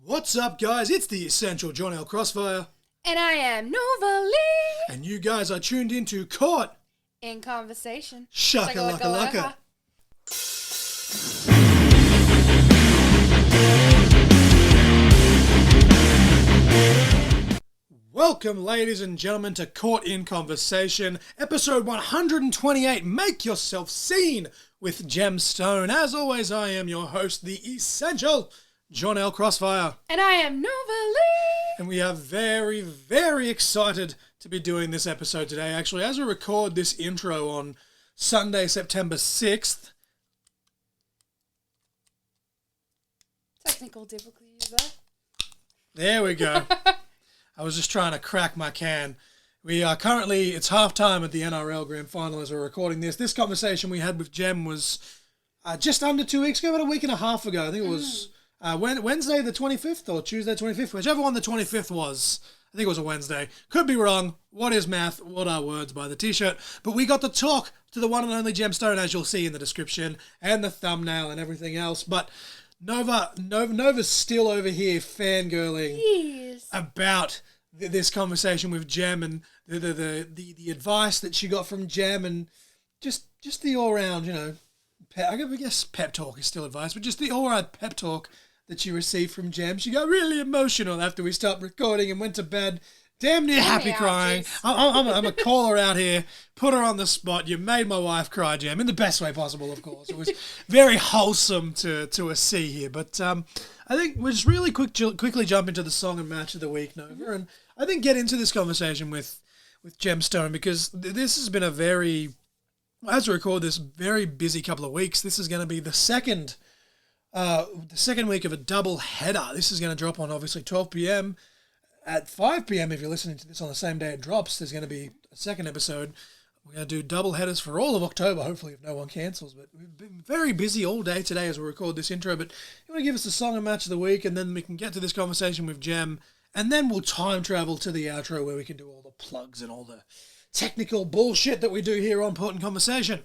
What's up, guys? It's the Essential John L. Crossfire. And I am Nova Lee. And you guys are tuned into Caught In Conversation. Shaka Laka Laka. Welcome, ladies and gentlemen, to Caught in Conversation, episode 128, Make Yourself Seen, with Jem Stone. As always, I am your host, the Essential John L. Crossfire. And I am Nova Lee. And we are very, very excited to be doing this episode today. Actually, as we record this intro on Sunday, September 6th. Technical difficulties there. There we go. I was just trying to crack my can. We are currently, it's halftime at the NRL Grand Final as we're recording this. This conversation we had with Jem was just under 2 weeks ago, about a week and a half ago. I think it was Wednesday the 25th or Tuesday the 25th, whichever one the 25th was. I think it was a Wednesday. Could be wrong. What is math? What are words? By the t-shirt. But we got to talk to the one and only Jem Stone, as you'll see in the description and the thumbnail and everything else. But Nova's still over here fangirling about this conversation with Jem and the advice that she got from Jem and just the all-round, I guess pep talk is still advice, but just the all-round pep talk that she received from Jem. She got really emotional after we stopped recording and went to bed, damn near happy crying. I'm a caller out here, put her on the spot. You made my wife cry, Jem, in the best way possible, of course. It was very wholesome to see here. But I think we'll just really quickly jump into the song and match of the week, Nova, and I think get into this conversation with Jem Stone, because this has been a very, as we record this, very busy couple of weeks. This is going to be the second week of a double header. This is going to drop on obviously 12 p.m. At 5 p.m, if you're listening to this on the same day it drops, there's going to be a second episode. We're going to do double headers for all of October, hopefully, if no one cancels. But we've been very busy all day today as we record this intro. But you want to give us the song and match of the week, and then we can get to this conversation with Jem, and then we'll time travel to the outro where we can do all the plugs and all the technical bullshit that we do here on Caught in Conversation.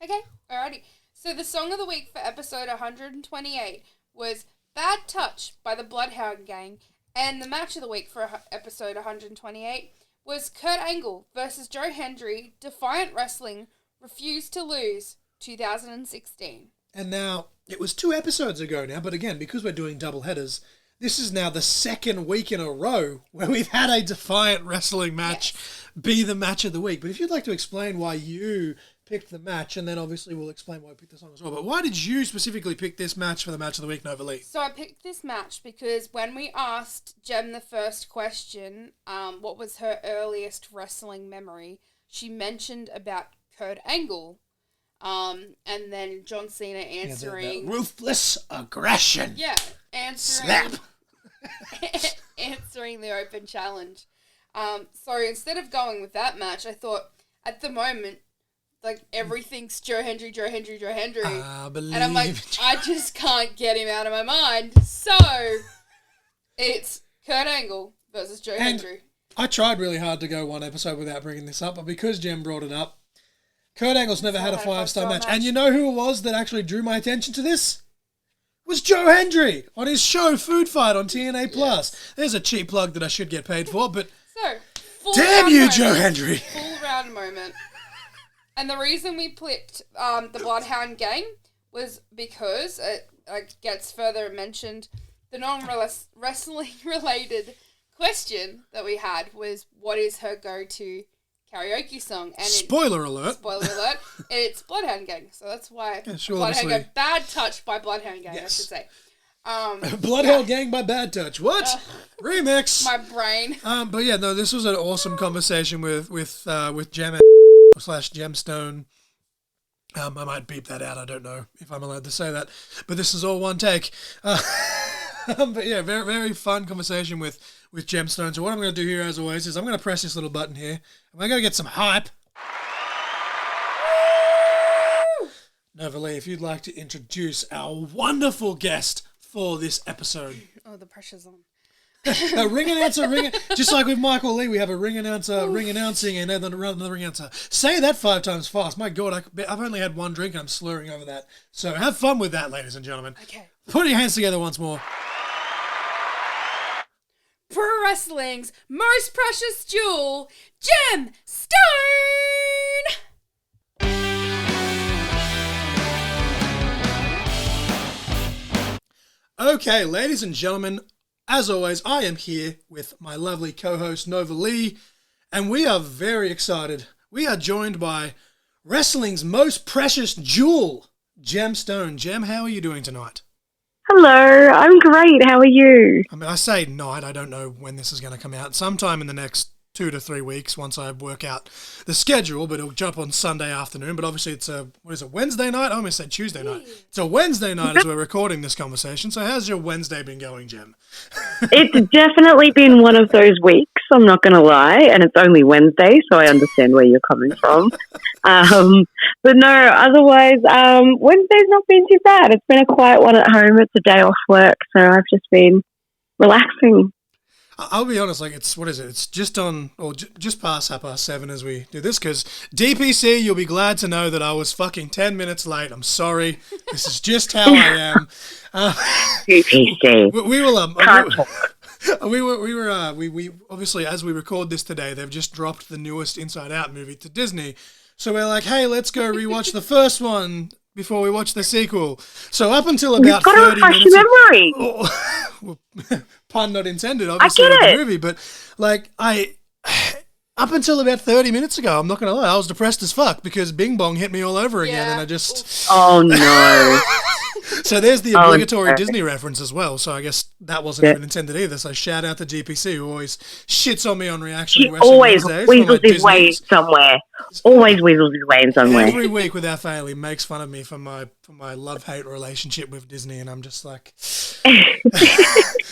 Okay, alrighty. So the song of the week for episode 128 was Bad Touch by the Bloodhound Gang. And the match of the week for episode 128 was Kurt Angle versus Joe Hendry, Defiant Wrestling, Refused to Lose, 2016. And now, it was 2 episodes ago now, but again, because we're doing double headers, this is now the second week in a row where we've had a Defiant Wrestling match be the match of the week. But if you'd like to explain why you picked the match, and then obviously we'll explain why I picked the song as well. But why did you specifically pick this match for the match of the week, Nova Lee? So I picked this match because when we asked Jem the first question, what was her earliest wrestling memory, she mentioned about Kurt Angle, and then John Cena answering... the ruthless aggression. Yeah, answering... Slap! answering the open challenge. So instead of going with that match, I thought, at the moment, everything's Joe Hendry. I believe and I'm like, I just can't get him out of my mind. So, it's Kurt Angle versus Joe Hendry. I tried really hard to go one episode without bringing this up, but because Jem brought it up, Kurt Angle's never had a 5-star match. And you know who it was that actually drew my attention to this? It was Joe Hendry on his show Food Fight on TNA+. Yes. There's a cheap plug that I should get paid for, but... So, damn you, Joe Hendry! Full round moment. And the reason we picked the Bloodhound Gang was because it gets further mentioned. The non-wrestling related question that we had was, what is her go-to karaoke song? And spoiler alert! It's Bloodhound Gang. So that's why sure, Bloodhound Gang. Bad Touch by Bloodhound Gang, yes. I should say. Bloodhound Gang by Bad Touch. What? Remix! My brain. But yeah, no, this was an awesome conversation with Jem / Jem Stone. I might beep that out. I don't know if I'm allowed to say that. But this is all one take. But yeah, very, very fun conversation with Jem Stone. So what I'm going to do here, as always, is I'm going to press this little button here. And we're going to get some hype. Nova Lee, if you'd like to introduce our wonderful guest for this episode. Oh, the pressure's on. A ring announcer, just like with Michael Lee, we have a ring announcer, ring announcing, and then another ring announcer. Say that 5 times fast. My God, I've only had one drink and I'm slurring over that. So have fun with that, ladies and gentlemen. Okay. Put your hands together once more. wrestling's most precious jewel, Jem Stone! Okay, ladies and gentlemen, as always, I am here with my lovely co-host Nova Lee, and we are very excited. We are joined by wrestling's most precious jewel, Jem Stone. Jem, how are you doing tonight? Hello, I'm great. How are you? I mean, I say night. I don't know when this is going to come out. Sometime in the next 2 to 3 weeks once I work out the schedule, but it'll jump on Sunday afternoon. But obviously it's a, Wednesday night? I almost said Tuesday night. It's a Wednesday night as we're recording this conversation. So how's your Wednesday been going, Jem? It's definitely been one of those weeks, I'm not going to lie, and it's only Wednesday, so I understand where you're coming from. But no, otherwise, Wednesday's not been too bad. It's been a quiet one at home. It's a day off work, so I've just been relaxing. I'll be honest, like it's just on, or just past 7:30 as we do this, because DPC, you'll be glad to know that I was fucking 10 minutes late. I'm sorry. This is just how I am. DPC. We obviously, as we record this today, they've just dropped the newest Inside Out movie to Disney. So we're like, hey, let's go rewatch the first one before we watch the sequel. So up until about 30 minutes... memory. Well, pun not intended, obviously, with the movie. But, like, up until about 30 minutes ago, I'm not going to lie, I was depressed as fuck because Bing Bong hit me all over again, and I just... Oh, no. So there's the obligatory Disney reference as well. So I guess that wasn't even intended either. So shout out to GPC, who always shits on me on Reaction He always weasels his way somewhere. Always weasels his way in somewhere. Every week without fail, he makes fun of me for my love-hate relationship with Disney, and I'm just like...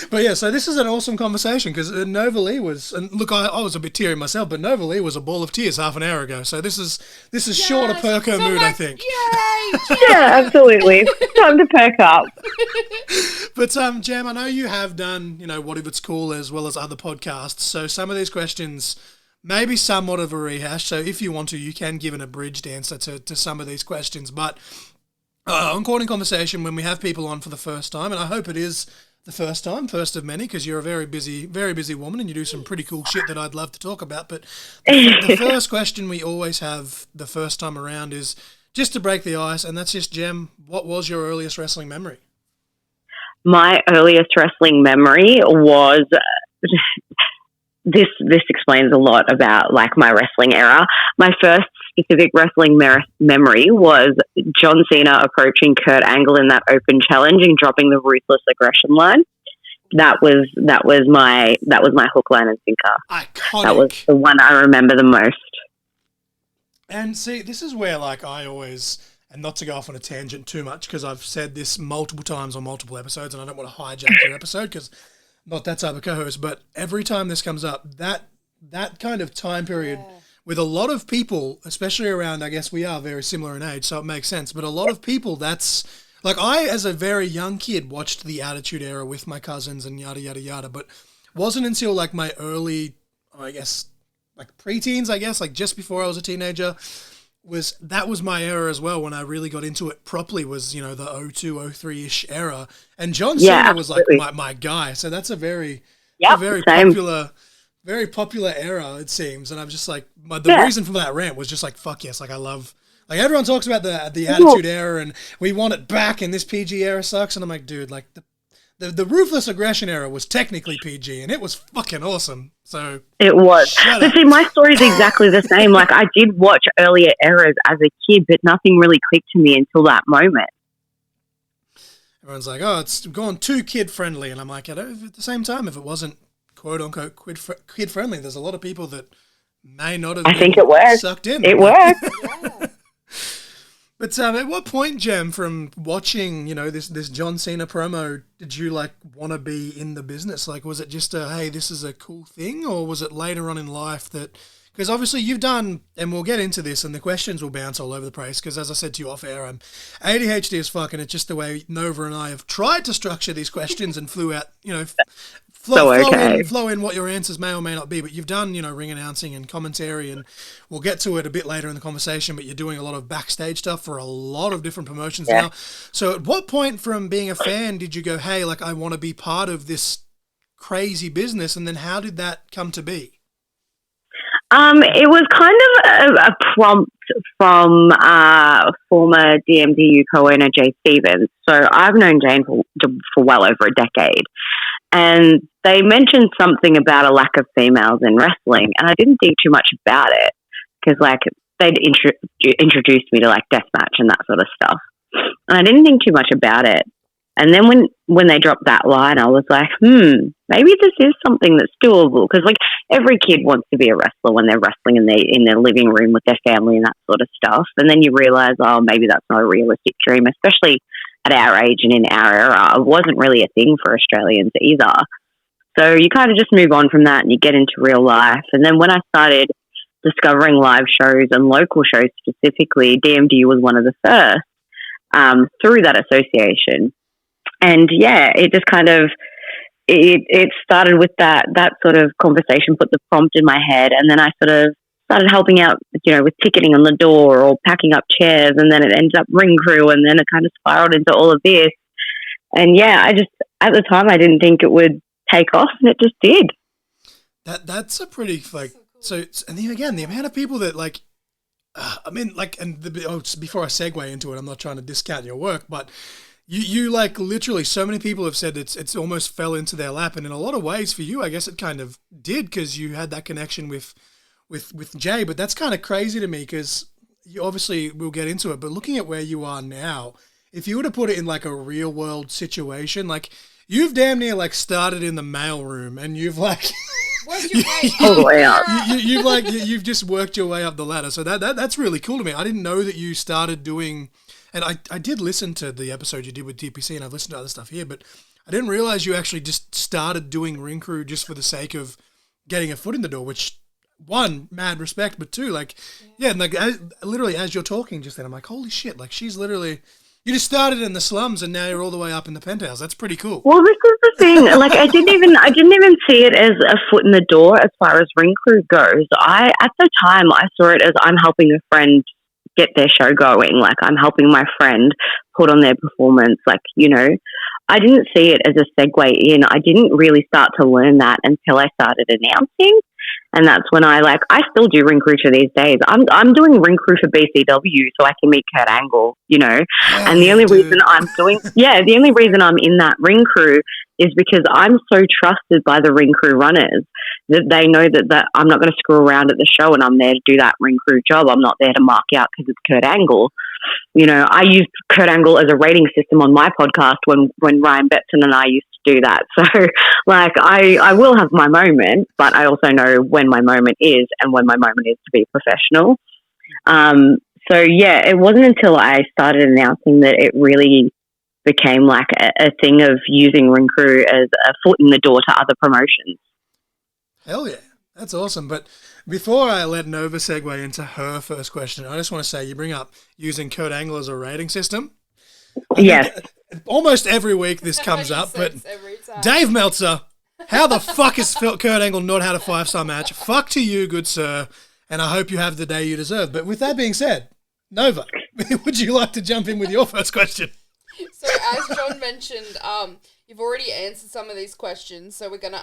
But yeah, so this is an awesome conversation because Nova Lee was... And look, I was a bit teary myself, but Nova Lee was a ball of tears half an hour ago. So this is short of Perko mood, I think. Yay! Yeah, absolutely. Time to perk up. But Jem, I know you have done, What If It's Cool as well as other podcasts. So some of these questions may be somewhat of a rehash. So if you want to, you can give an abridged answer to some of these questions. But on Courting Conversation, when we have people on for the first time, and I hope it is the first time, first of many, because you're a very busy woman and you do some pretty cool shit that I'd love to talk about. But the first question we always have the first time around is just to break the ice, and that's just, Jem, what was your earliest wrestling memory? My earliest wrestling memory was... This explains a lot about, like, my wrestling era. My first specific wrestling memory was John Cena approaching Kurt Angle in that open challenge and dropping the ruthless aggression line. That was my hook, line, and sinker. Iconic. That was the one I remember the most. And see, this is where, like, I always, and not to go off on a tangent too much, because I've said this multiple times on multiple episodes, and I don't want to hijack your episode, because not that type of co-host, but every time this comes up, that kind of time period with a lot of people, especially around, I guess we are very similar in age, so it makes sense, but a lot of people, that's, like, I, as a very young kid, watched the Attitude Era with my cousins and yada, yada, yada, but wasn't until, like, my early, I guess, like, preteens, I guess, like, just before I was a teenager, that was my era as well when I really got into it properly, was, the 02, 03-ish era. And John Cena was like my guy. So that's a very popular era, it seems. And I'm just like, the reason for that rant was just like, fuck yes, like I love, like everyone talks about the Attitude Era and we want it back and this PG era sucks. And I'm like, dude, like the Ruthless Aggression Era was technically PG and it was fucking awesome. So it was. But see, my story is exactly the same. Like, I did watch earlier eras as a kid, but nothing really clicked to me until that moment. Everyone's like, oh, it's gone too kid-friendly. And I'm like, at the same time, if it wasn't quote-unquote kid-friendly, there's a lot of people that may not have been sucked in. It worked. But at what point, Jem, from watching, this John Cena promo, did you, like, want to be in the business? Like, was it just hey, this is a cool thing? Or was it later on in life that... Because obviously you've done, and we'll get into this, and the questions will bounce all over the place, because as I said to you off air, I'm ADHD as fuck, and it's just the way Nova and I have tried to structure these questions and flew out, flow in what your answers may or may not be, but you've done, ring announcing and commentary, and we'll get to it a bit later in the conversation, but you're doing a lot of backstage stuff for a lot of different promotions now. So at what point from being a fan did you go, hey, like, I want to be part of this crazy business. And then how did that come to be? It was kind of a prompt from former DMDU co-owner Jay Stevens. So I've known Jane for well over a decade. And they mentioned something about a lack of females in wrestling. And I didn't think too much about it because, like, they'd introduced me to, like, deathmatch and that sort of stuff. And I didn't think too much about it. And then when they dropped that line, I was like, maybe this is something that's doable. Because, like, every kid wants to be a wrestler when they're wrestling in their living room with their family and that sort of stuff. And then you realise, oh, maybe that's not a realistic dream, especially at our age and in our era. It wasn't really a thing for Australians either. So you kind of just move on from that and you get into real life. And then when I started discovering live shows and local shows specifically, DMD was one of the first through that association. And yeah, it just kind of, it started with that sort of conversation, put the prompt in my head. And then I sort of started helping out, with ticketing on the door or packing up chairs. And then it ended up ring crew. And then it kind of spiraled into all of this. And yeah, at the time, I didn't think it would take off, and it just did. That's a pretty, like, so, and then again, the amount of people that, like, before I segue into it, I'm not trying to discount your work, but you like, literally, so many people have said it's almost fell into their lap, and in a lot of ways for you, I guess it kind of did, because you had that connection with Jay. But that's kind of crazy to me, because you obviously, we'll get into it, but looking at where you are now, if you were to put it in like a real world situation, like, you've damn near like started in the mailroom, and you've like you've just worked your way up the ladder. So that's really cool to me. I didn't know that you started doing, and I did listen to the episode you did with DPC, and I've listened to other stuff here, but I didn't realize you actually just started doing ring crew just for the sake of getting a foot in the door, which, one, mad respect, but two, like, yeah, and like, literally as you're talking just then, I'm like, holy shit, like, she's literally, you just started in the slums and now you're all the way up in the penthouse. That's pretty cool. Well, this is the thing. Like, I didn't even see it as a foot in the door as far as ring crew goes. At the time, I saw it as I'm helping a friend get their show going. Like, I'm helping my friend put on their performance. Like, I didn't see it as a segue in. I didn't really start to learn that until I started announcing. And that's when I still do ring crew to these days. I'm doing ring crew for BCW so I can meet Kurt Angle, and the only reason the only reason I'm in that ring crew is because I'm so trusted by the ring crew runners that they know that I'm not going to screw around at the show, and I'm there to do that ring crew job. I'm not there to mark out because it's Kurt Angle. I used Kurt Angle as a rating system on my podcast when Ryan Betson and I used to do that. So, like, I will have my moment, but I also know when my moment is and when my moment is to be professional. So, yeah, it wasn't until I started announcing that it really became like a thing of using ring crew as a foot in the door to other promotions. Hell yeah. That's awesome. But before I let Nova segue into her first question, I just want to say you bring up using Kurt Angle as a rating system. Yes. Almost every week this comes up, but Dave Meltzer, how the fuck has Kurt Angle not had a 5-star match? Fuck to you, good sir, and I hope you have the day you deserve. But with that being said, Nova, would you like to jump in with your first question? So as John mentioned, you've already answered some of these questions, so we're gonna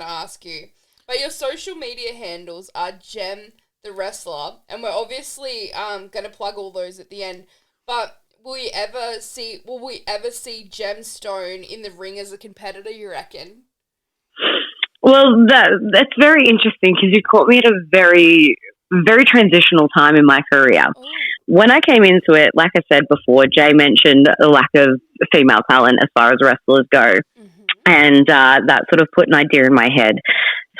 ask you. But your social media handles are Jem the Wrestler, and we're obviously gonna plug all those at the end. But will we ever see Jem Stone in the ring as a competitor, you reckon? Well, that's very interesting because you caught me at a very, very transitional time in my career. Oh. When I came into it, like I said before, Jay mentioned the lack of female talent as far as wrestlers go. Mm-hmm. And that sort of put an idea in my head.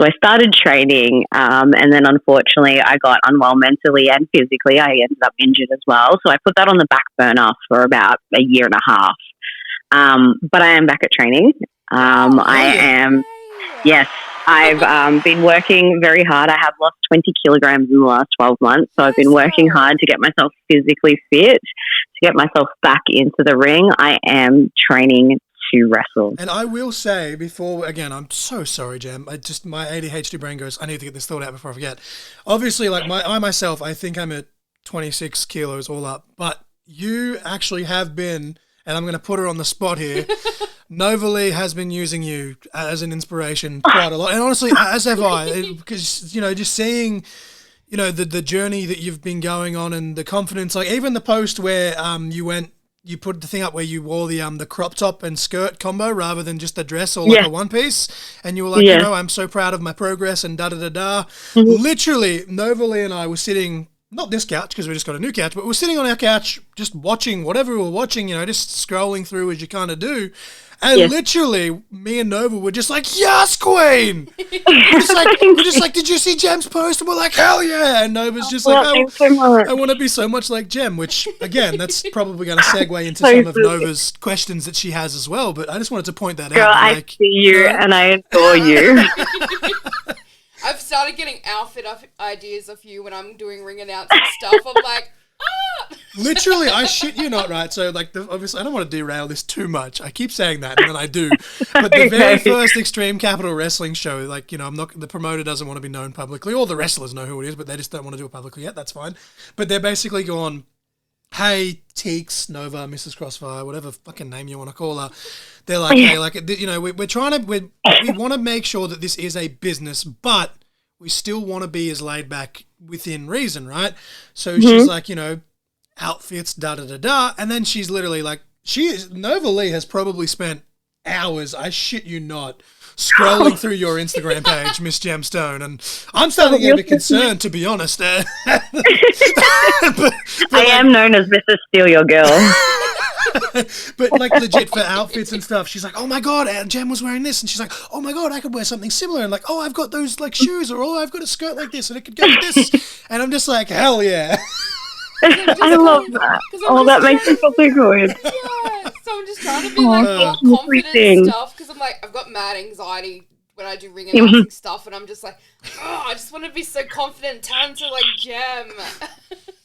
So I started training, and then unfortunately I got unwell mentally and physically. I ended up injured as well. So I put that on the back burner for about a year and a half. But I am back at training. I've been working very hard. I have lost 20 kilograms in the last 12 months. So I've been working hard to get myself physically fit, to get myself back into the ring. I am training to wrestle. And I will say before, again, I'm so sorry, Jem. My ADHD brain goes, I need to get this thought out before I forget. Obviously, like I think I'm at 26 kilos all up, but you actually have been, and I'm going to put her on the spot here, Nova Lee has been using you as an inspiration quite a lot, and honestly, as have I, because just seeing, the journey that you've been going on and the confidence, like even the post where you put the thing up where you wore the crop top and skirt combo rather than just a dress or like a one piece, and you were like, I'm so proud of my progress and da da da da. Literally, Nova Lee and I were sitting. Not this couch because we just got a new couch, but we're sitting on our couch just watching whatever we were watching, just scrolling through as you kind of do. And literally, me and Nova were just like, yes, Queen! we're just like, did you see Jem's post? And we're like, hell yeah! And Nova's just like, I want to be so much like Jem, which, again, that's probably going to segue into some of Nova's questions that she has as well. But I just wanted to point that out. Girl, I see you and I adore you. I've started getting outfit ideas of you when I'm doing ring announcement stuff. I'm like, Literally, I shit you not, right? So, like, obviously, I don't want to derail this too much. I keep saying that, and then I do. But the very first Extreme Capital Wrestling show, like, the promoter doesn't want to be known publicly. All the wrestlers know who it is, but they just don't want to do it publicly yet. That's fine. But they're basically going, hey, Teeks, Nova, Mrs Crossfire, whatever fucking name you want to call her. They're like, hey, like, we're trying to, we want to make sure that this is a business, but we still want to be as laid back within reason, right? So she's like, outfits, da-da-da-da. And then she's literally like, Nova Lee has probably spent hours, I shit you not, scrolling through your Instagram page, Miss Jem Stone. And I'm starting to get a bit concerned, to be honest. But I am known as Mrs. Steal Your Girl. But like legit for outfits and stuff, she's like, oh my god, Jem was wearing this, and she's like, oh my god, I could wear something similar, and like, oh, I've got those like shoes, or oh, I've got a skirt like this, and it could go with this, and I'm just like, hell yeah. I love that. Oh, that makes me feel so good. Yeah, so I'm just trying to be like more confident and stuff, because I'm like, I've got mad anxiety when I do ring announcing stuff, and I'm just like, I just want to be so confident and talented like Jem.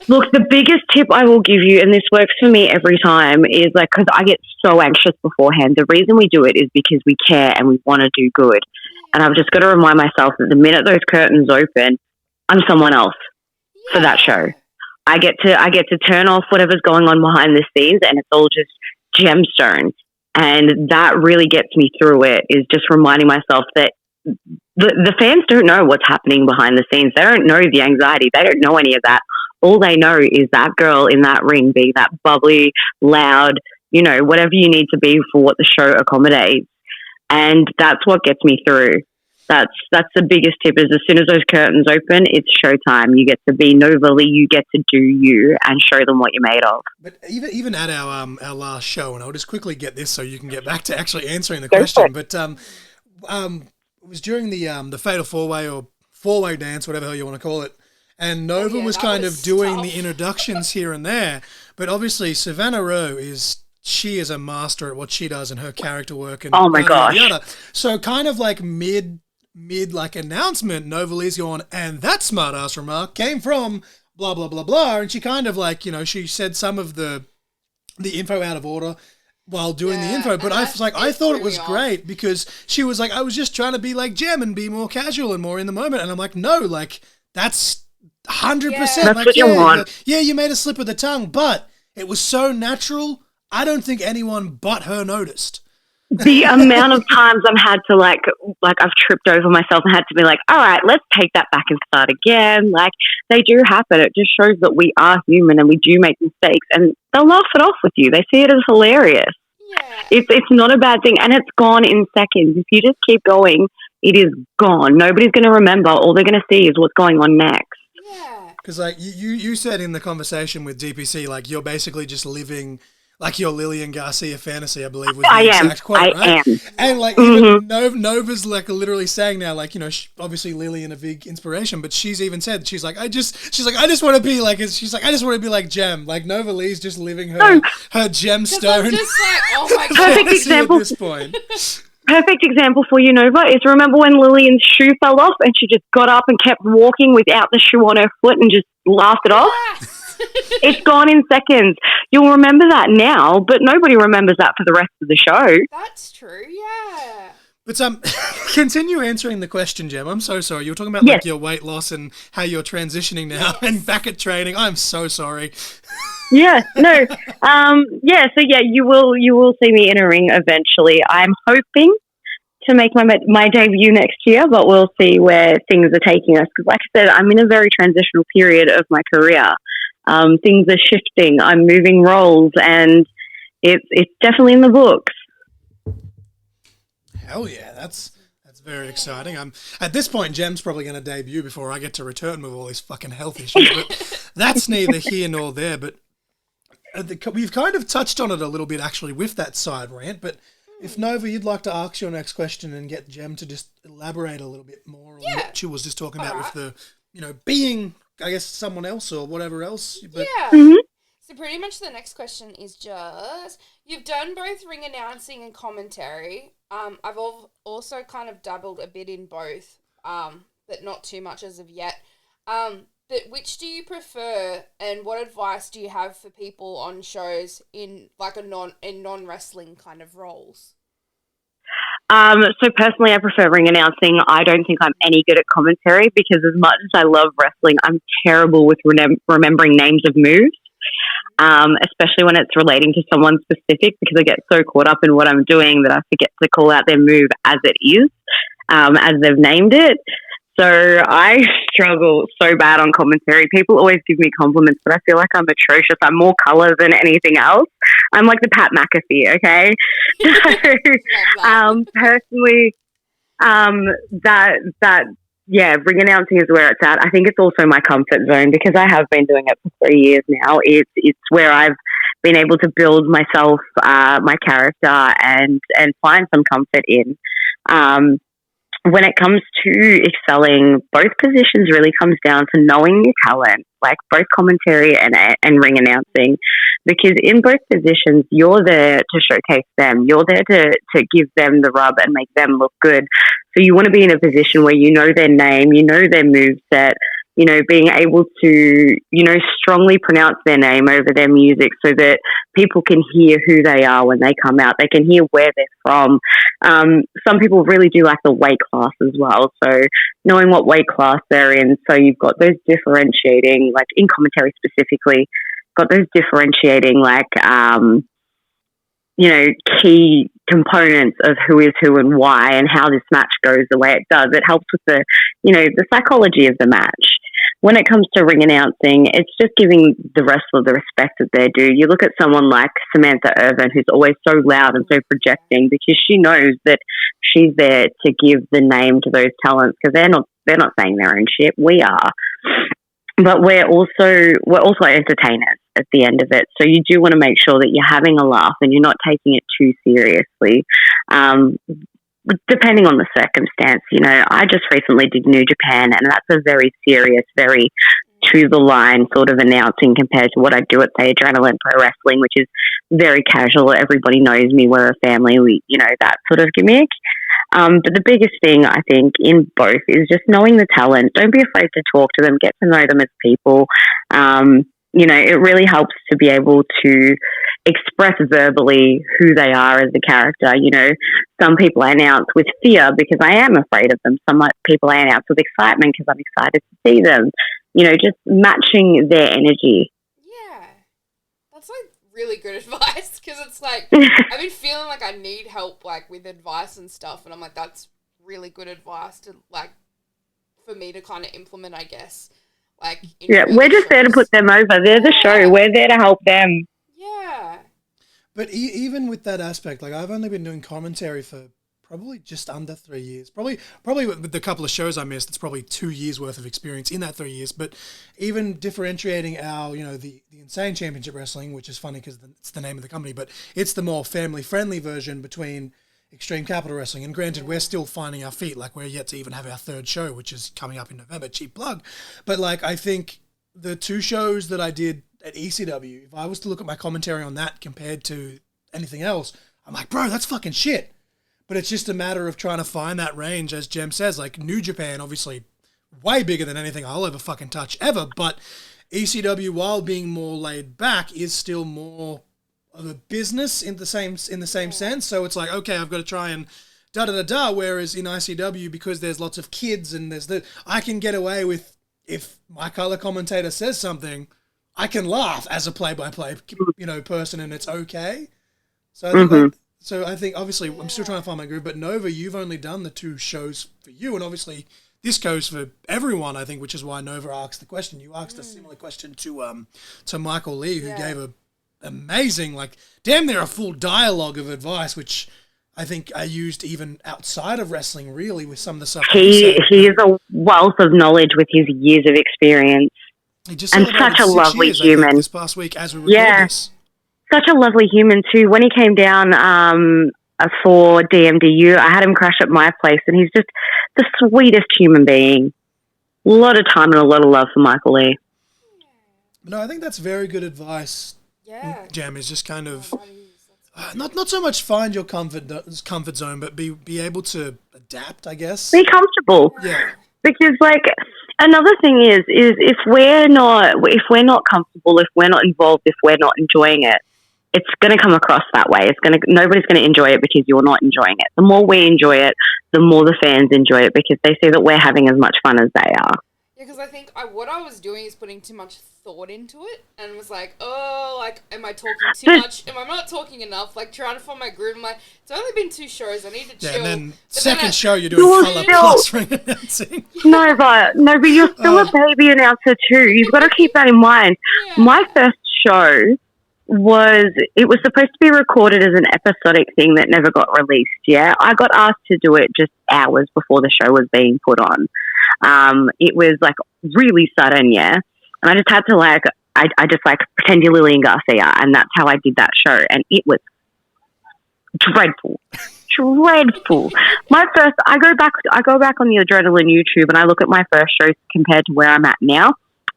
Look, the biggest tip I will give you, and this works for me every time, is like, because I get so anxious beforehand. The reason we do it is because we care and we want to do good. And I've just got to remind myself that the minute those curtains open, I'm someone else for that show. I get to turn off whatever's going on behind the scenes, and it's all just Jem Stone. And that really gets me through it, is just reminding myself that the fans don't know what's happening behind the scenes. They don't know the anxiety. They don't know any of that. All they know is that girl in that ring being that bubbly, loud, whatever you need to be for what the show accommodates. And that's what gets me through. That's the biggest tip, is as soon as those curtains open, it's showtime. You get to be Nova Lee, you get to do you and show them what you're made of. But even at our last show, and I'll just quickly get this so you can get back to actually answering the question. But it was during the Fatal 4-Way or 4-Way dance, whatever hell you want to call it. And Nova was kind of doing the introductions here and there. But obviously, Savannah Rowe she is a master at what she does and her character work. And oh my gosh. So kind of like mid like announcement, Nova Lee's going, and that smart ass remark came from blah, blah, blah, blah. And she kind of like, she said some of the info out of order while doing the info. But I was like, I thought it was great, because she was like, I was just trying to be like Jem and be more casual and more in the moment. And I'm like, no, like that's 100%. That's like, what you want. You made a slip of the tongue, but it was so natural. I don't think anyone but her noticed. The amount of times I've had to like I've tripped over myself and had to be like, all right, let's take that back and start again. Like, they do happen. It just shows that we are human and we do make mistakes, and they'll laugh it off with you. They see it as hilarious. Yeah. It's not a bad thing, and it's gone in seconds. If you just keep going, it is gone. Nobody's going to remember. All they're going to see is what's going on next. Yeah. Because like you said in the conversation with DPC, like you're basically just living like your Lillian Garcia fantasy, I believe, was the exact quote, right? Am. And like even Nova's like literally saying now, like, obviously Lillian a big inspiration, but she's even said, she's like, I just want to be like, I just want to be like Jem. Like Nova Lee's just living her Jem Stone. I'm just like, oh my god, perfect example at this point. Perfect example for you, Nova, is remember when Lillian's shoe fell off and she just got up and kept walking without the shoe on her foot and just laughed it off? Yes. It's gone in seconds. You'll remember that now, but nobody remembers that for the rest of the show. That's true, yeah. But continue answering the question, Jem. I'm so sorry. You were talking about like your weight loss and how you're transitioning now and back at training. I'm so sorry. Yeah, no. So yeah, you will see me in a ring eventually. I'm hoping to make my debut next year, but we'll see where things are taking us. Because, like I said, I'm in a very transitional period of my career. Things are shifting. I'm moving roles, and it's definitely in the books. Hell yeah, that's very exciting. At this point, Jem's probably going to debut before I get to return with all these fucking health issues, but that's neither here nor there. But we've kind of touched on it a little bit actually with that side rant. But if Nova, you'd like to ask your next question and get Jem to just elaborate a little bit more on what she was just talking about with the, being, I guess, someone else or whatever else. But, So pretty much the next question is just, you've done both ring announcing and commentary. I've also kind of dabbled a bit in both, but not too much as of yet. But which do you prefer, and what advice do you have for people on shows in like non-wrestling kind of roles? So personally, I prefer ring announcing. I don't think I'm any good at commentary because as much as I love wrestling, I'm terrible with remembering names of moves. Especially when it's relating to someone specific, because I get so caught up in what I'm doing that I forget to call out their move as it is, as they've named it. So I struggle so bad on commentary. People always give me compliments, but I feel like I'm atrocious. I'm more colour than anything else. I'm like the Pat McAfee, okay? So, personally, ring announcing is where it's at. I think it's also my comfort zone because I have been doing it for 3 years now. It's where I've been able to build myself, my character, and find some comfort in. When it comes to excelling, both positions really comes down to knowing your talent, like both commentary and ring announcing, because in both positions, you're there to showcase them. You're there to give them the rub and make them look good. So you want to be in a position where you know their name, you know their moveset, being able to, strongly pronounce their name over their music so that people can hear who they are when they come out. They can hear where they're from. Some people really do like the weight class as well. So knowing what weight class they're in. So you've got those differentiating, like in commentary specifically, got those differentiating, like, key components of who is who and why and how this match goes the way it does. It helps with the psychology of the match. When it comes to ring announcing, it's just giving the wrestler the respect that they're due. You look at someone like Samantha Irvin, who's always so loud and so projecting because she knows that she's there to give the name to those talents because they're not saying their own shit. We are. But we're also entertainers at the end of it. So you do want to make sure that you're having a laugh and you're not taking it too seriously. Depending on the circumstance, I just recently did New Japan, and that's a very serious, very to the line sort of announcing compared to what I do at, say, Adrenaline Pro Wrestling, which is very casual. Everybody knows me. We're a family. That sort of gimmick. But the biggest thing, I think, in both is just knowing the talent. Don't be afraid to talk to them, get to know them as people. It really helps to be able to express verbally who they are as a character. Some people I announce with fear because I am afraid of them. Some people I announce with excitement because I'm excited to see them. Just matching their energy. Yeah. That's like really good advice because it's like I've been feeling like I need help like with advice and stuff, and I'm like, that's really good advice to like for me to kind of implement, I guess. Like we're just there to put them over. They're the show. We're there to help them. Yeah. But even with that aspect, like I've only been doing commentary for probably just under 3 years. Probably with the couple of shows I missed, it's probably 2 years worth of experience in that 3 years. But even differentiating our, the Insane Championship Wrestling, which is funny because it's the name of the company, but it's the more family-friendly version between Extreme Capital Wrestling. And granted, we're still finding our feet. Like we're yet to even have our third show, which is coming up in November. Cheap plug. But like I think the 2 shows that I did at ECW, if I was to look at my commentary on that compared to anything else, I'm like, bro, that's fucking shit. But it's just a matter of trying to find that range, as Jem says. Like New Japan, obviously, way bigger than anything I'll ever fucking touch ever. But ECW, while being more laid back, is still more of a business in the same sense. So it's like, okay, I've got to try and da-da-da-da. Whereas in ICW, because there's lots of kids and I can get away with, if my color commentator says something, I can laugh as a play-by-play, person, and it's okay. So I think obviously I'm still trying to find my groove. But Nova, you've only done the 2 shows for you, and obviously this goes for everyone, I think, which is why Nova asked the question. You asked a similar question to Michael Lee, who gave a amazing, like, damn near a full dialogue of advice, which I think I used even outside of wrestling, really, with some of the stuff he is a wealth of knowledge with his years of experience. He just and such a lovely human. This past week, as we record this. Such a lovely human too. When he came down for DMDU, I had him crash at my place, and he's just the sweetest human being. A lot of time and a lot of love for Michael Lee. No, I think that's very good advice. Yeah. Jem is just kind of not so much find your comfort zone, but be able to adapt, I guess. Be comfortable. Yeah. Because another thing is if we're not comfortable, if we're not involved, if we're not enjoying it, it's going to come across that way. Nobody's going to enjoy it because you're not enjoying it. The more we enjoy it, the more the fans enjoy it, because they see that we're having as much fun as they are. Yeah, because I think what I was doing is putting too much thought into it, and was like, oh, like, am I talking too much? Am I not talking enough? Like, trying to find my groove. I'm like, it's only been 2 shows. I need to chill. Yeah, and then second show you're doing colour plus ring announcing. No, but you're still a baby announcer too. You've got to keep that in mind. Yeah. My first show was supposed to be recorded as an episodic thing that never got released. Yeah, I got asked to do it just hours before the show was being put on. It was like really sudden, yeah, and I just had to I just pretend you're Lillian Garcia, and that's how I did that show, and it was dreadful. I go back on the Adrenaline YouTube, and I look at my first shows compared to where I'm at now.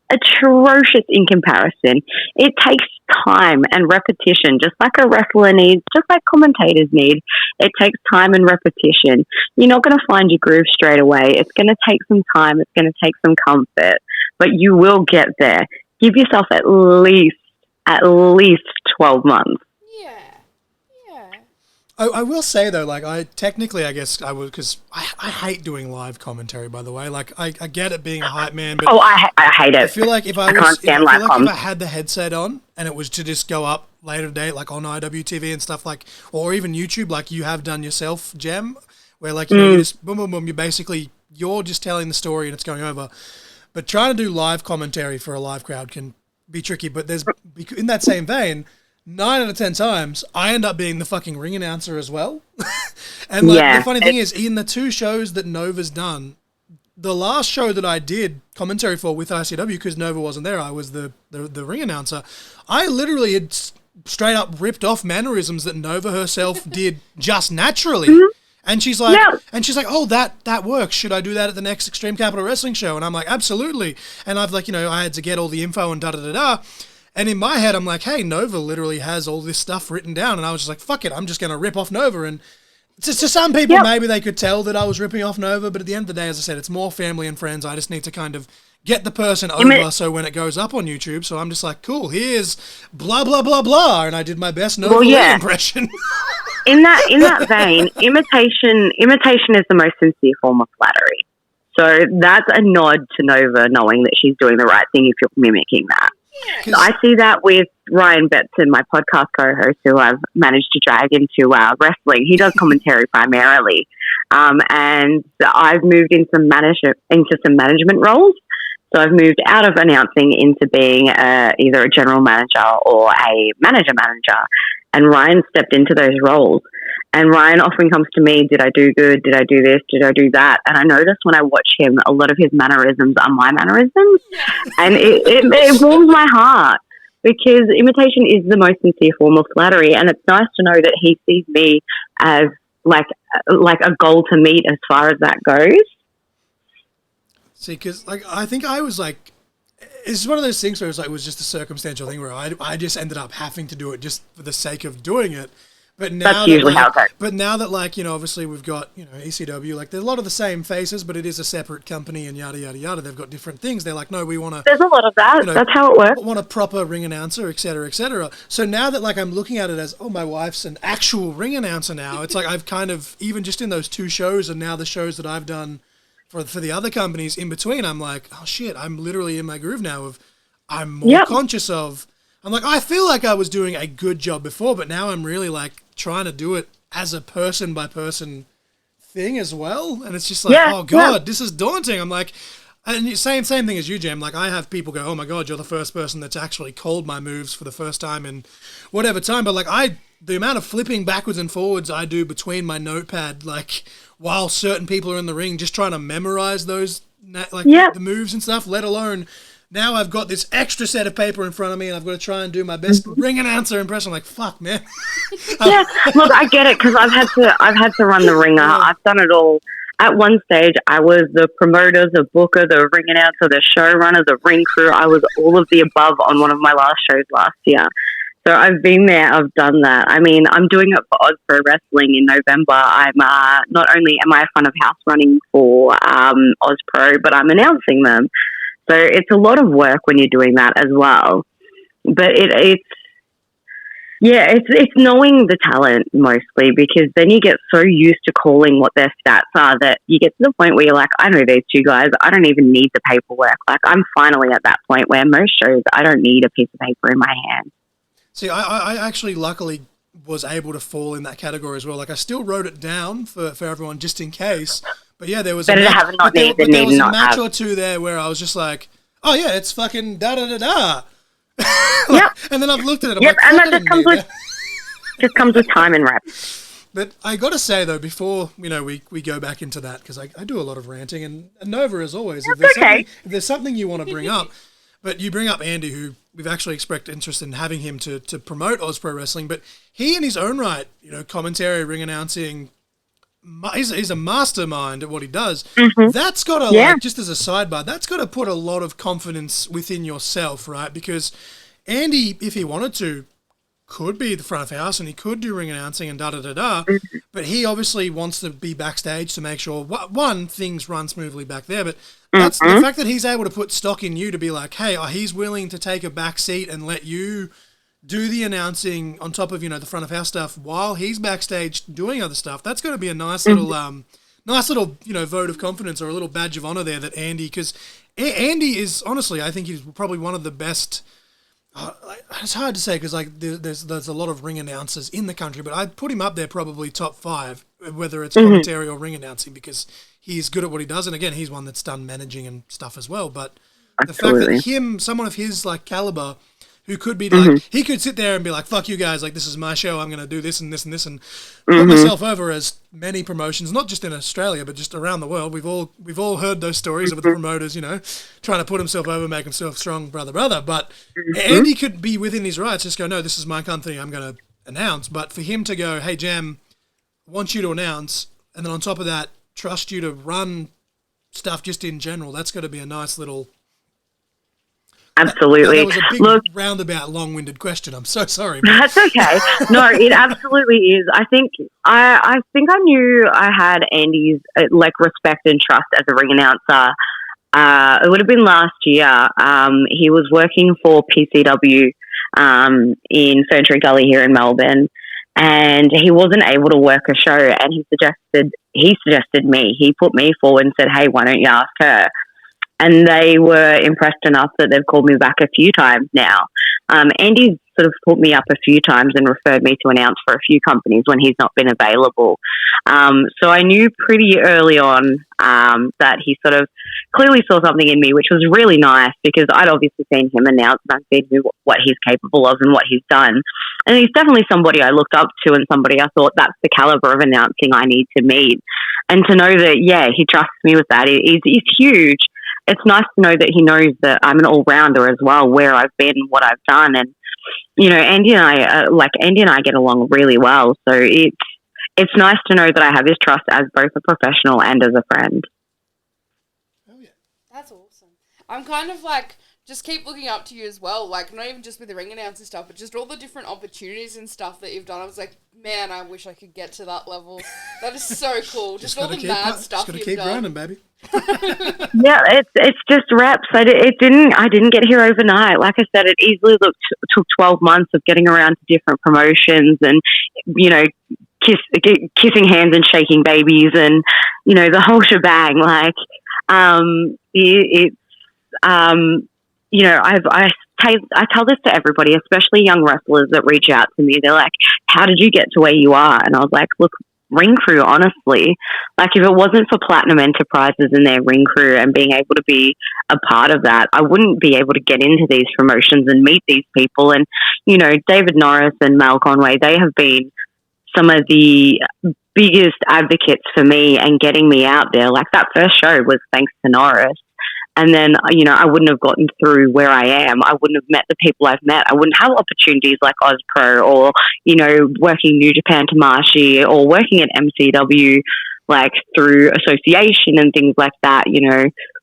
Atrocious in comparison. It takes time and repetition, just like a wrestler needs, just like commentators need. It takes time and repetition. You're not going to find your groove straight away. It's going to take some time. It's going to take some comfort, but you will get there. Give yourself at least 12 months. Yeah. I will say though, I guess I would, because I hate doing live commentary. By the way, I get it being a hype man, but I hate it. I feel like if I had the headset on and it was to just go up later today, like on IWTV and stuff, or even YouTube, like you have done yourself, Jem, where you just boom boom boom, you're just telling the story and it's going over. But trying to do live commentary for a live crowd can be tricky. But in that same vein, 9 out of 10 times, I end up being the fucking ring announcer as well. And the funny thing is, in the 2 shows that Nova's done, the last show that I did commentary for with ICW, because Nova wasn't there, I was the ring announcer. I literally had straight up ripped off mannerisms that Nova herself did just naturally. Mm-hmm. And she's like, oh, that works. Should I do that at the next Extreme Capital Wrestling show? And I'm like, absolutely. And I've I had to get all the info and da-da-da-da. And in my head, I'm like, hey, Nova literally has all this stuff written down. And I was just like, fuck it, I'm just going to rip off Nova. And to some people, maybe they could tell that I was ripping off Nova. But at the end of the day, as I said, it's more family and friends. I just need to kind of get the person over so when it goes up on YouTube. So I'm just like, cool, here's blah, blah, blah, blah. And I did my best Nova impression. In that vein, imitation is the most sincere form of flattery. So that's a nod to Nova knowing that she's doing the right thing if you're mimicking that. Yeah. I see that with Ryan Betson, my podcast co-host, who I've managed to drag into wrestling. He does commentary primarily, and I've moved into some management roles. So I've moved out of announcing into being either a general manager or a manager. And Ryan stepped into those roles. And Ryan often comes to me, did I do good? Did I do this? Did I do that? And I notice when I watch him, a lot of his mannerisms are my mannerisms. And it warms my heart, because imitation is the most sincere form of flattery. And it's nice to know that he sees me as like a goal to meet as far as that goes. See, because I think I was it's one of those things where it was just a circumstantial thing where I just ended up having to do it just for the sake of doing it. But now that's usually how it goes. But now that obviously we've got ECW, there's a lot of the same faces, but it is a separate company and yada yada yada. They've got different things. They're like, no, we want to. There's a lot of that. That's how it works. Want a proper ring announcer, etc., etc. So now that I'm looking at it as, oh, my wife's an actual ring announcer now. It's I've kind of, even just in those 2 shows and now the shows that I've done for the other companies in between, I'm like, oh shit, I'm literally in my groove now of I'm more conscious of. I'm like, I feel like I was doing a good job before, but now I'm really like trying to do it as a person by person thing as well. And it's just like, oh God, this is daunting. I'm like, and same thing as you, Jem. Like I have people go, oh my God, you're the first person that's actually called my moves for the first time in whatever time. But like the amount of flipping backwards and forwards I do between my notepad, like while certain people are in the ring, just trying to memorize those, the moves and stuff, let alone now I've got this extra set of paper in front of me and I've got to try and do my best ring announcer impression. I'm like, fuck, man. Look, I get it because I've had to run the ringer. Yeah. I've done it all. At one stage, I was the promoter, the booker, the ring announcer, the showrunner, the ring crew. I was all of the above on one of my last shows last year. So I've been there. I've done that. I mean, I'm doing it for Oz Pro Wrestling in November. I'm not only am I front of house running for Oz Pro, but I'm announcing them. So it's a lot of work when you're doing that as well. But it's knowing the talent mostly, because then you get so used to calling what their stats are that you get to the point where you're like, I know these two guys. I don't even need the paperwork. Like I'm finally at that point where most shows I don't need a piece of paper in my hand. See, I actually luckily was able to fall in that category as well. Like I still wrote it down for everyone just in case. But yeah, there was a match or two there where I was just like, oh yeah, it's fucking da-da-da-da. And then I've looked at it. I'm like, and that just comes with time and rep. But I got to say though, before we go back into that, because I do a lot of ranting, and Nova as always. If there's something you want to bring up, but you bring up Andy, who we've actually expressed interest in having him to promote Oz Pro Wrestling, but he in his own right, commentary, ring announcing. He's a mastermind at what he does. Mm-hmm. That's got to, like, just as a sidebar, that's got to put a lot of confidence within yourself, right? Because Andy, if he wanted to, could be the front of house and he could do ring announcing and da-da-da-da, but he obviously wants to be backstage to make sure, one, things run smoothly back there, but that's the fact that he's able to put stock in you to be like, hey, he's willing to take a back seat and let you do the announcing on top of, the front of house stuff while he's backstage doing other stuff. That's going to be a nice little, vote of confidence or a little badge of honor there that Andy, because Andy is, honestly, I think he's probably one of the best. It's hard to say because there's a lot of ring announcers in the country, but I'd put him up there probably top 5, whether it's commentary or ring announcing, because he's good at what he does. And again, he's one that's done managing and stuff as well. But the fact that someone of his caliber, who could be like, he could sit there and be like, fuck you guys, like, this is my show, I'm going to do this and this and this, and put myself over as many promotions, not just in Australia, but just around the world. We've all heard those stories of the promoters, trying to put himself over, make himself strong, brother. But Andy could be within his rights, just go, no, this is my company, I'm going to announce. But for him to go, hey, Jem, I want you to announce, and then on top of that, trust you to run stuff just in general, that's got to be a nice little... Absolutely. That was a big roundabout, long-winded question. I'm so sorry. That's okay. No, it absolutely is. I think I knew I had Andy's respect and trust as a ring announcer. It would have been last year. He was working for PCW in Ferntree Gully here in Melbourne, and he wasn't able to work a show. And he suggested me. He put me forward and said, "Hey, why don't you ask her?" And they were impressed enough that they've called me back a few times now. Andy's sort of put me up a few times and referred me to announce for a few companies when he's not been available. So I knew pretty early on that he sort of clearly saw something in me, which was really nice because I'd obviously seen him announce and I've seen what he's capable of and what he's done. And he's definitely somebody I looked up to and somebody I thought that's the caliber of announcing I need to meet. And to know that, he trusts me with that is huge. It's nice to know that he knows that I'm an all-rounder as well, where I've been, what I've done. And, Andy and I get along really well. So it's nice to know that I have his trust as both a professional and as a friend. Oh, yeah. That's awesome. I'm kind of just keep looking up to you as well. Not even just with the ring announcer stuff, but just all the different opportunities and stuff that you've done. I was like, man, I wish I could get to that level. That is so cool. Just all the mad stuff you've done. Just gotta keep grinding, baby. Yeah, it's just reps. I didn't get here overnight. Like I said, it easily took 12 months of getting around to different promotions and kissing hands and shaking babies and the whole shebang. I tell this to everybody, especially young wrestlers that reach out to me. They're like, how did you get to where you are? And I was like, look, ring crew, honestly, like if it wasn't for Platinum Enterprises and their ring crew and being able to be a part of that, I wouldn't be able to get into these promotions and meet these people. And, David Norris and Mal Conway, they have been some of the biggest advocates for me and getting me out there. Like that first show was thanks to Norris. And then, I wouldn't have gotten through where I am. I wouldn't have met the people I've met. I wouldn't have opportunities like OzPro or, working New Japan Tamashii or working at MCW, like through association and things like that,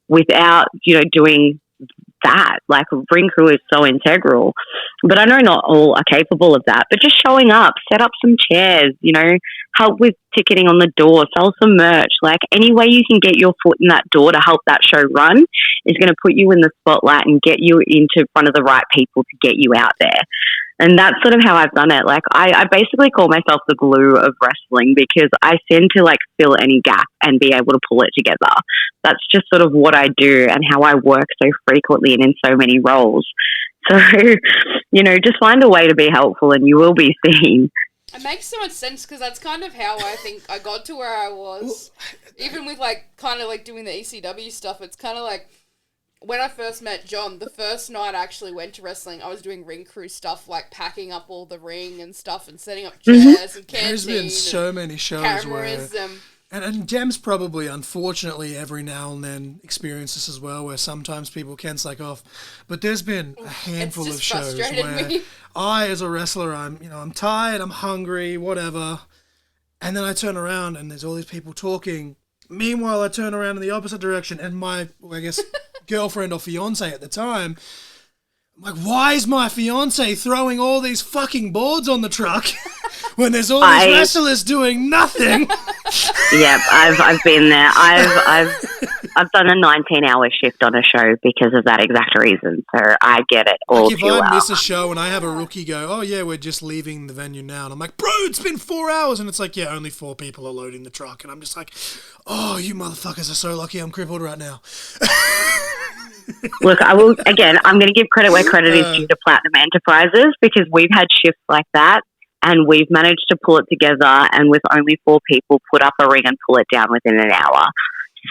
without, doing that. Like ring crew is so integral. But I know not all are capable of that. But just showing up, set up some chairs, help with ticketing on the door, sell some merch. Like any way you can get your foot in that door to help that show run is going to put you in the spotlight and get you into front of the right people to get you out there. And that's sort of how I've done it. Like I basically call myself the glue of wrestling because I tend to like fill any gap and be able to pull it together. That's just sort of what I do and how I work so frequently and in so many roles. So, just find a way to be helpful and you will be seen. It makes so much sense because that's kind of how I think I got to where I was. Even with like kind of like doing the ECW stuff, it's kind of like when I first met John, the first night I actually went to wrestling, I was doing ring crew stuff, like packing up all the ring and stuff and setting up chairs and canteen. There's been so many shows cameras, where... And Jem's probably, unfortunately, every now and then experiences as well, where sometimes people can slack off. But there's been a handful of shows where I, as a wrestler, I'm tired, I'm hungry, whatever. And then I turn around and there's all these people talking. Meanwhile, I turn around in the opposite direction and my, girlfriend or fiance at the time, I'm like, why is my fiance throwing all these fucking boards on the truck when there's all these wrestlers doing nothing? Yep, I've been there. I've done a 19-hour shift on a show because of that exact reason. So I get it all too well. If I miss a show and I have a rookie go, oh yeah, we're just leaving the venue now, and I'm like, bro, it's been 4 hours, and it's like, yeah, only 4 people are loading the truck, and I'm just like, oh, you motherfuckers are so lucky I'm crippled right now. Look, I'm going to give credit where credit is due to Platinum Enterprises because we've had shifts like that and we've managed to pull it together and with only 4 people put up a ring and pull it down within an hour.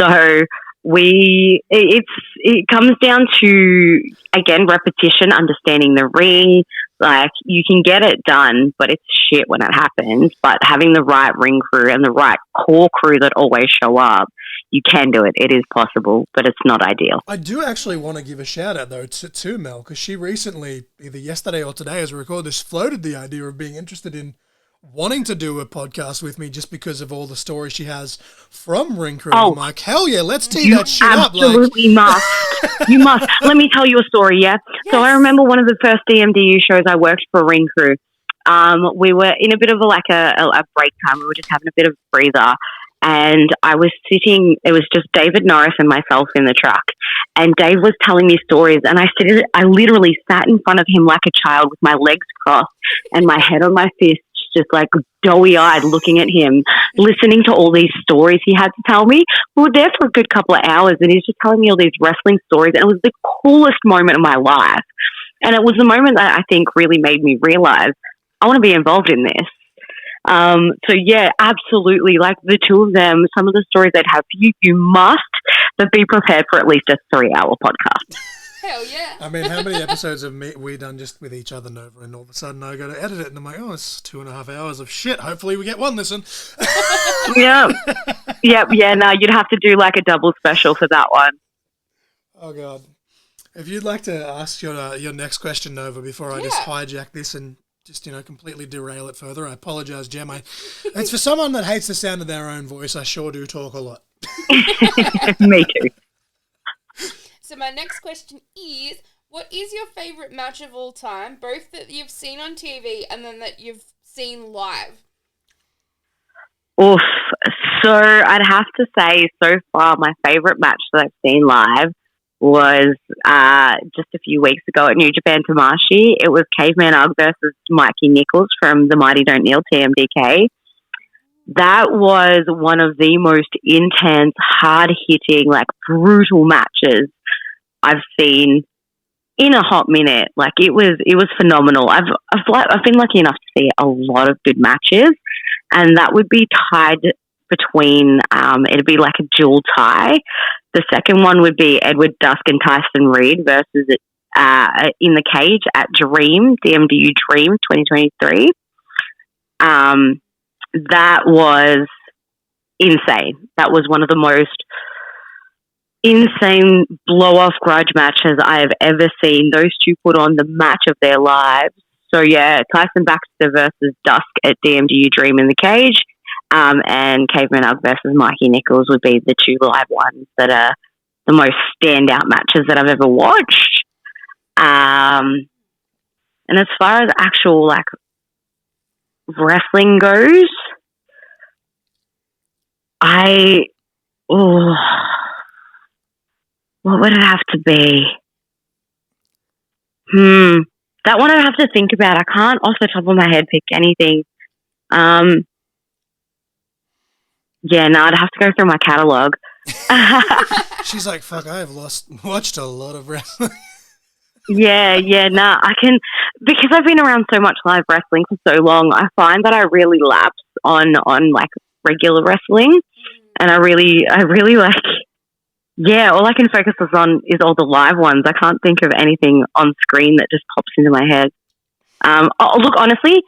So it comes down to, again, repetition, understanding the ring. Like you can get it done, but it's shit when it happens. But having the right ring crew and the right core crew that always show up, you can do it. It is possible, but it's not ideal. I do actually want to give a shout out though to Mel because she recently, either yesterday or today as we record this, floated the idea of being interested in wanting to do a podcast with me just because of all the stories she has from ring crew. I'm like, hell yeah, let's tee that shit up. You absolutely must. You must. Let me tell you a story, yeah? Yes. So I remember one of the first DMDU shows I worked for ring crew. We were in a bit of a break time. We were just having a bit of a breather. And I was sitting, it was just David Norris and myself in the truck. And Dave was telling me stories. And I literally sat in front of him like a child with my legs crossed and my head on my fists, just like doughy-eyed looking at him, listening to all these stories he had to tell me. We were there for a good couple of hours and he's just telling me all these wrestling stories. And it was the coolest moment of my life. And it was the moment that I think really made me realize I want to be involved in this. So yeah, absolutely. Like the two of them, some of the stories they'd have for you, you must, but be prepared for at least a 3-hour podcast. Hell yeah. I mean, how many episodes have we done just with each other, Nova, and all of a sudden I go to edit it and I'm like, oh, it's 2.5 hours of shit. Hopefully we get one listen. Yeah. No, you'd have to do like a double special for that one. Oh God. If you'd like to ask your next question, Nova, before I just hijack this and just, completely derail it further. I apologise, Jem. It's for someone that hates the sound of their own voice. I sure do talk a lot. Me too. So my next question is, what is your favourite match of all time, both that you've seen on TV and then that you've seen live? Oof. So I'd have to say so far my favourite match that I've seen live was just a few weeks ago at New Japan Tamashii. It was Caveman Ugg versus Mikey Nichols from the Mighty Don't Kneel, TMDK. That was one of the most intense, hard-hitting, like brutal matches I've seen in a hot minute. Like it was phenomenal. I've been lucky enough to see a lot of good matches, and that would be tied between it'd be like a dual tie. The second one would be Edward Dusk and Tyson Reed versus in the cage at DMDU Dream 2023. That was insane. That was one of the most insane blow-off grudge matches I have ever seen. Those two put on the match of their lives. So, yeah, Tyson Baxter versus Dusk at DMDU Dream in the cage, and Caveman Ugg versus Mikey Nichols would be the two live ones that are the most standout matches that I've ever watched. And as far as actual, like, wrestling goes, what would it have to be? That one I'd have to think about. I can't off the top of my head pick anything. I'd have to go through my catalogue. She's like, fuck, I have watched a lot of wrestling. I can, because I've been around so much live wrestling for so long, I find that I really lapse on like regular wrestling, and I really like, all I can focus on is all the live ones. I can't think of anything on screen that just pops into my head. Look, honestly,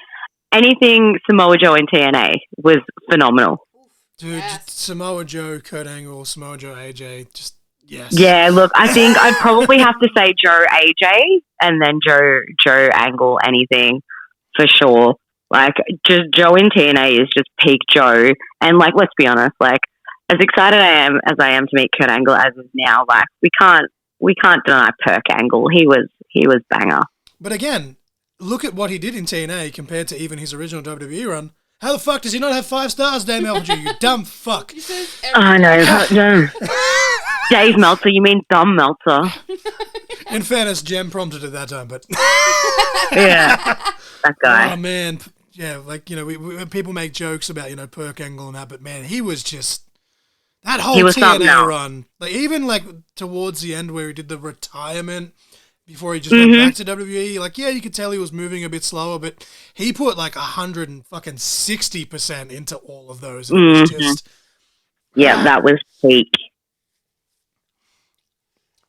anything Samoa Joe and TNA was phenomenal. Dude, Samoa Joe, Kurt Angle, Samoa Joe, AJ, just yes. Yeah, look, I think I'd probably have to say Joe AJ and then Joe Angle anything for sure. Like, just Joe in TNA is just peak Joe. And, like, let's be honest, like, as excited as I am to meet Kurt Angle as is now, like, we can't deny Perk Angle. He was banger. But again, look at what he did in TNA compared to even his original WWE run. How the fuck does he not have 5 stars, Dave Meltzer, you dumb fuck? I know. Dave Meltzer, you mean dumb Meltzer. In fairness, Jem prompted at that time, but... yeah, that guy. Oh, man. Yeah, like, you know, we people make jokes about, you know, Perk Angle and that, but, man, he was just... That whole TNA run, like, even, like, towards the end where he did the retirement... Before he just went back to WWE, like, yeah, you could tell he was moving a bit slower, but he put like 160% into all of those. And it was just, that was peak.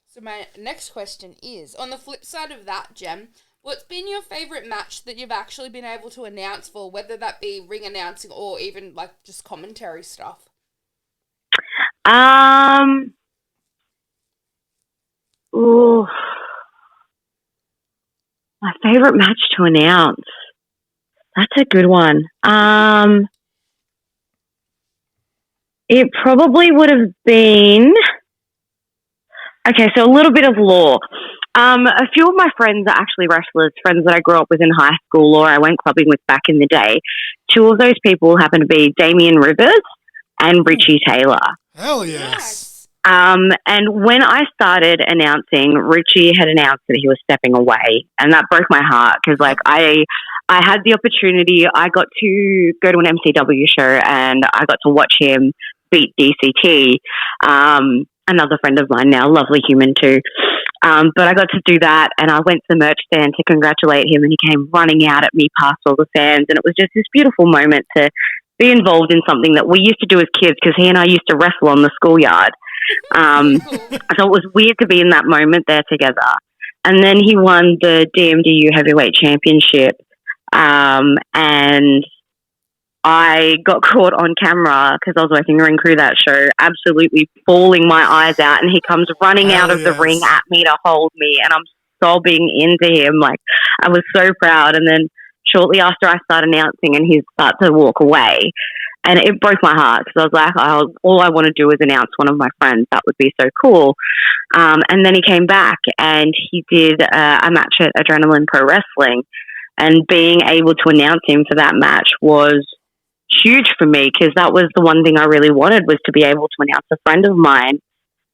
So my next question is, on the flip side of that, Jem, what's been your favourite match that you've actually been able to announce for, whether that be ring announcing or even like just commentary stuff? My favourite match to announce. That's a good one. It probably would have been... Okay, so a little bit of lore. A few of my friends are actually wrestlers, friends that I grew up with in high school or I went clubbing with back in the day. 2 of those people happen to be Damian Rivers and Richie Taylor. Hell yes. And when I started announcing, Richie had announced that he was stepping away, and that broke my heart because, like, I had the opportunity. I got to go to an MCW show, and I got to watch him beat DCT, another friend of mine now, lovely human too. But I got to do that, and I went to the merch stand to congratulate him, and he came running out at me past all the fans, and it was just this beautiful moment to be involved in something that we used to do as kids because he and I used to wrestle on the schoolyard. So it was weird to be in that moment there together. And then he won the DMDU Heavyweight Championship, and I got caught on camera because I was working ring crew that show, absolutely bawling my eyes out, and he comes running out of the ring at me to hold me, and I'm sobbing into him. Like, I was so proud. And then shortly after I start announcing and he starts to walk away, and it broke my heart because I was like, all I want to do is announce one of my friends. That would be so cool. And then he came back and he did a match at Adrenaline Pro Wrestling, and being able to announce him for that match was huge for me because that was the one thing I really wanted, was to be able to announce a friend of mine.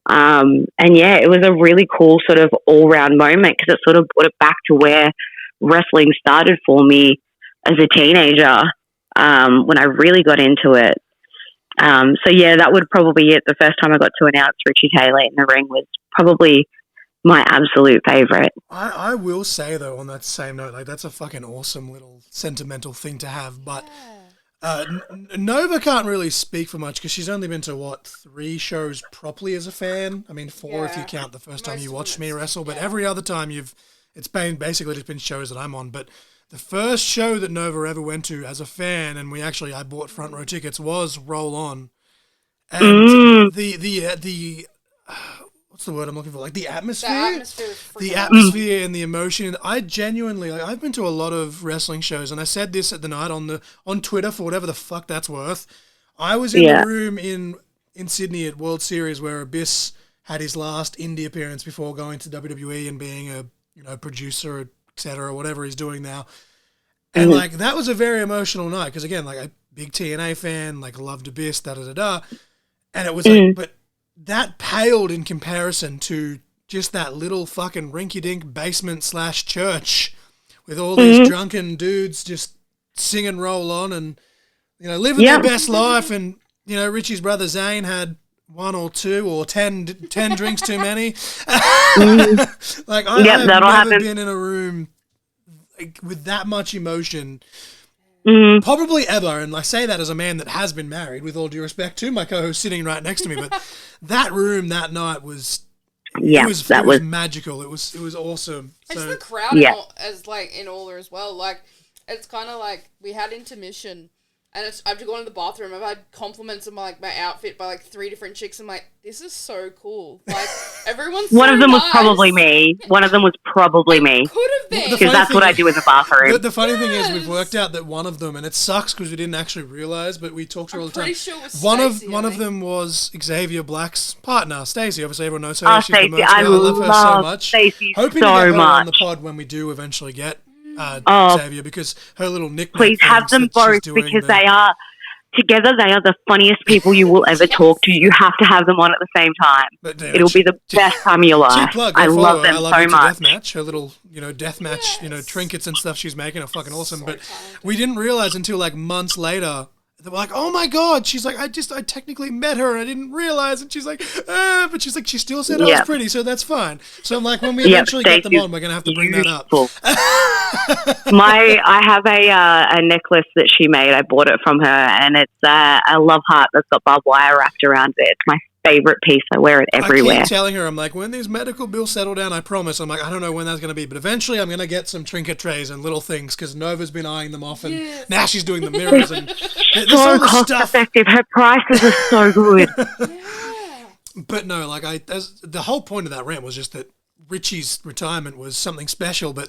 And yeah, it was a really cool sort of all-round moment because it sort of brought it back to where wrestling started for me as a teenager, when I really got into it. So yeah, that would probably be it. The first time I got to announce Richie Taylor in the ring was probably my absolute favorite. I will say though, on that same note, like that's a fucking awesome little sentimental thing to have, but Nova can't really speak for much because she's only been to 3 shows properly as a fan. I mean 4 if you count the first time you watched me wrestle, but every other time it's been basically just been shows that I'm on. But the first show that Nova ever went to as a fan, and I bought front row tickets, was Roll On, and the what's the word I'm looking for? Like the atmosphere and the emotion. I genuinely, I've been to a lot of wrestling shows, and I said this at the night on Twitter for whatever the fuck that's worth. I was in the room in Sydney at World Series where Abyss had his last indie appearance before going to WWE and being a producer, etc., whatever he's doing now. And like that was a very emotional night because again, like a big TNA fan, like loved Abyss, and it was like, but that paled in comparison to just that little fucking rinky-dink basement/church with all these drunken dudes just singing Roll On and, living their best life. And, Richie's brother Zane had 1 or 2 or 10 drinks too many. Like, I've never been in a room with that much emotion probably ever, and I say that as a man that has been married, with all due respect to my co-host sitting right next to me, but that room that night was magical. It was awesome. It's the crowd in all as well. Like, it's kind of like we had intermission, and I have to go into the bathroom. I've had compliments of my outfit by 3 different chicks. I'm like, this is so cool. Like, everyone's One of them was probably me. Could have been. Because that's what I do in the bathroom. The funny thing is, we've worked out that one of them, and it sucks because we didn't actually realize, but we talked to her all the time. Sure it was one of them was Xavier Black's partner, Stacey. Obviously, everyone knows her. Oh, She's Stacey, I love her so much. Stacey Hoping to get her on the pod when we do eventually get Xavier, because her little nickname. Please have them both because they are the funniest people you will ever talk to. You have to have them on at the same time. It'll be the best time of your life. I love them so much. Deathmatch, her little, deathmatch, trinkets and stuff she's making are fucking awesome. So but we didn't realize until months later. They were like, oh my God. She's like, I technically met her and I didn't realize. And she's like, but she's like, she still said I was pretty, so that's fine. So I'm like, when we eventually get them on, we're going to have to bring that up. I have a necklace that she made. I bought it from her, and it's a love heart that's got barbed wire wrapped around it. It's my favorite piece. I wear it everywhere. I keep telling her, I'm like, when these medical bills settle down, I promise. I'm like, I don't know when that's going to be, but eventually I'm going to get some trinket trays and little things because Nova's been eyeing them off, and now she's doing the mirrors and so cost effective. Her prices are so good. But no, the whole point of that rant was just that Richie's retirement was something special, but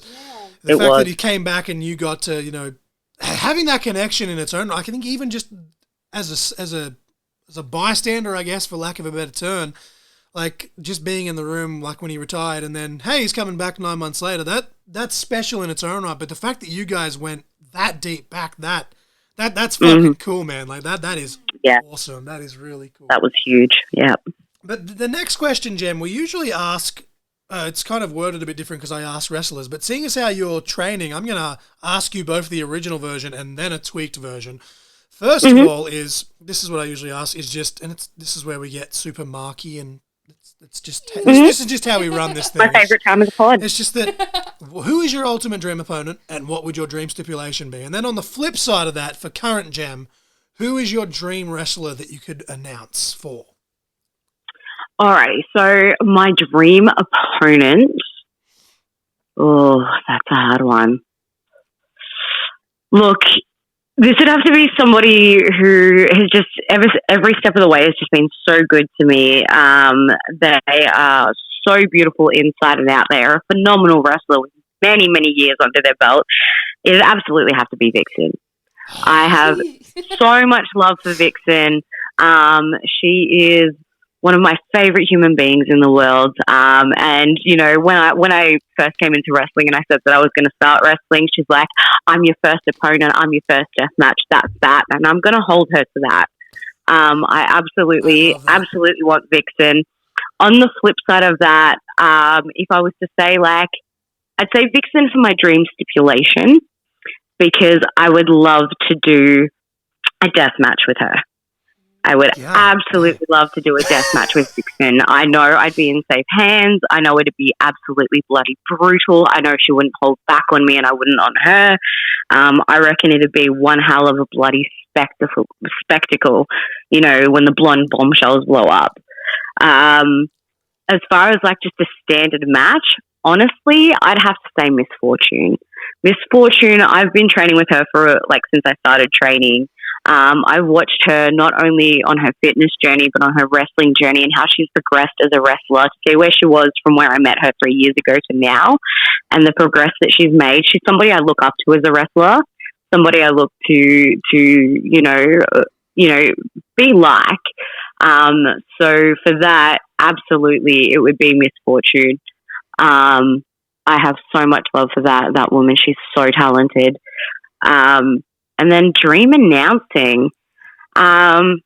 the fact that he came back and you got to, having that connection in its own, I think even just as a bystander, I guess, for lack of a better term, like just being in the room, like when he retired, and then hey, he's coming back 9 months later. That's special in its own right. But the fact that you guys went that deep back, that's fucking cool, man. Like that is awesome. That is really cool. That was huge. Yeah. But the next question, Jem, we usually ask. It's kind of worded a bit different because I asked wrestlers, but seeing as how you're training, I'm going to ask you both the original version and then a tweaked version. First of all, this is what I usually ask, this is where we get super marky, and this is just how we run this thing. My favorite time of the pod. It's just that, who is your ultimate dream opponent, and what would your dream stipulation be? And then on the flip side of that, for current Jem, who is your dream wrestler that you could announce for? Alrighty, so my dream opponent. Oh, that's a hard one. Look, this would have to be somebody who has just every step of the way has just been so good to me. They are so beautiful inside and out. They are a phenomenal wrestler with many, many years under their belt. It would absolutely have to be Vixen. I have so much love for Vixen. She is one of my favorite human beings in the world. And, when I first came into wrestling and I said that I was going to start wrestling, she's like, I'm your first opponent. I'm your first death match. That's that. And I'm going to hold her to that. I absolutely want Vixen. On the flip side of that, if I was to say, I'd say Vixen for my dream stipulation, because I would love to do a death match with her. I would Yeah. absolutely love to do a death match with Vixen. I know I'd be in safe hands. I know it'd be absolutely bloody brutal. I know she wouldn't hold back on me and I wouldn't on her. I reckon it'd be one hell of a bloody spectacle, you know, when the blonde bombshells blow up. As far as like just a standard match, honestly, I'd have to say Miss Fortune. Miss Fortune, I've been training with her for like since I started training. I've watched her not only on her fitness journey, but on her wrestling journey and how she's progressed as a wrestler to see where she was from where I met her 3 years ago to now and the progress that she's made. She's somebody I look up to as a wrestler, somebody I look to you know, be like. So for that, absolutely, it would be Miss Fortune. I have so much love for that woman. She's so talented. And then dream announcing. I'm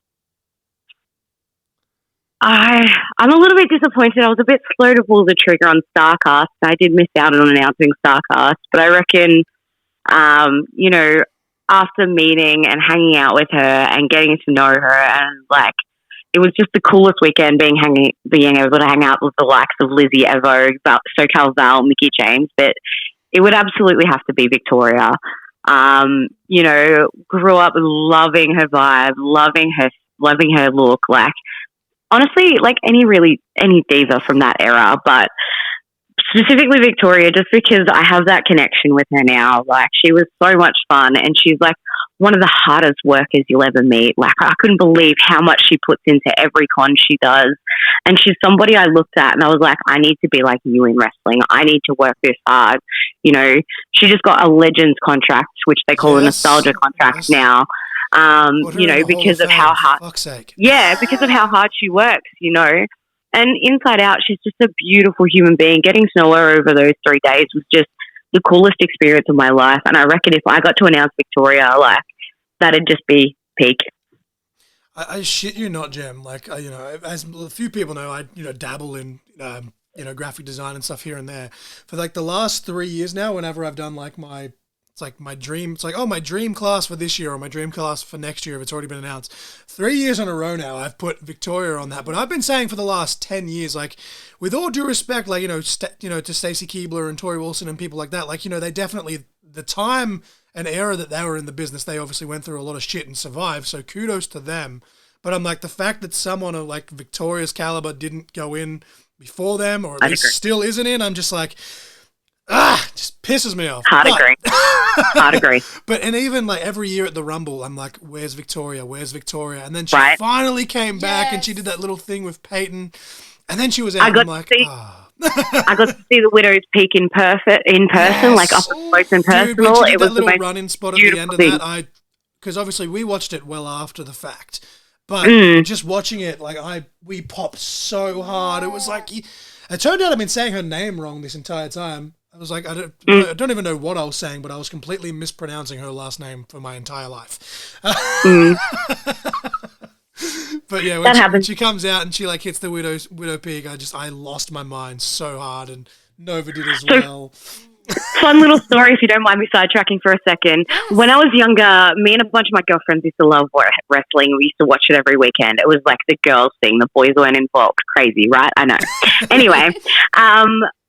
a little bit disappointed. I was a bit slow to pull the trigger on StarCast. I did miss out on announcing StarCast, but I reckon, you know, after meeting and hanging out with her and getting to know her, and like, it was just the coolest weekend being able to hang out with the likes of Lizzie Evo, SoCal Val, Mickey James. But it would absolutely have to be Victoria. You know, grew up loving her vibe, loving her look. Like, honestly, like any diva from that era, but specifically Victoria, just because I have that connection with her now. Like, she was so much fun, and she's like one of the hardest workers you'll ever meet. Like, I couldn't believe how much she puts into every con she does. And she's somebody I looked at and I was like, I need to be like you in wrestling. I need to work this hard. You know, she just got a Legends contract, which they call a nostalgia contract now. You know, because of how hard, because of how hard she works, you know. And inside out, she's just a beautiful human being. Getting to know her over those 3 days was just the coolest experience of my life. And I reckon if I got to announce Victoria, like, that'd just be peak. I shit you not, Jem. Like, you know, as a few people know, I, you know, dabble in, you know, graphic design and stuff here and there. For like the last 3 years now, whenever I've done like it's like my dream class for this year or my dream class for next year if it's already been announced. 3 years in a row now, I've put Victoria on that. But I've been saying for the last 10 years, like, with all due respect, like, you know, to Stacey Keebler and Tori Wilson and people like that, like, you know, they definitely, the time and era that they were in the business, they obviously went through a lot of shit and survived. So kudos to them. But I'm like, the fact that someone of like Victoria's caliber didn't go in before them, or at least still isn't in, I'm just like, just pisses me off. Hard agree. But, and even like every year at the Rumble, I'm like, where's Victoria? Where's Victoria? And then she finally came back and she did that little thing with Peyton. And then she was out. I got to see the Widow's Peak in person, like up close and personal. It was the most run-in spot at the end of that. Because obviously we watched it well after the fact, but just watching it, like we popped so hard. It was like, it turned out I've been saying her name wrong this entire time. I was like, I don't even know what I was saying, but I was completely mispronouncing her last name for my entire life. But yeah, when she comes out and she like hits the Widow Peak, I lost my mind so hard, and Nova did as well. Fun little story, if you don't mind me sidetracking for a second. When I was younger, me and a bunch of my girlfriends used to love wrestling. We used to watch it every weekend. It was like the girls thing. The boys weren't involved. Crazy, right? I know. Anyway,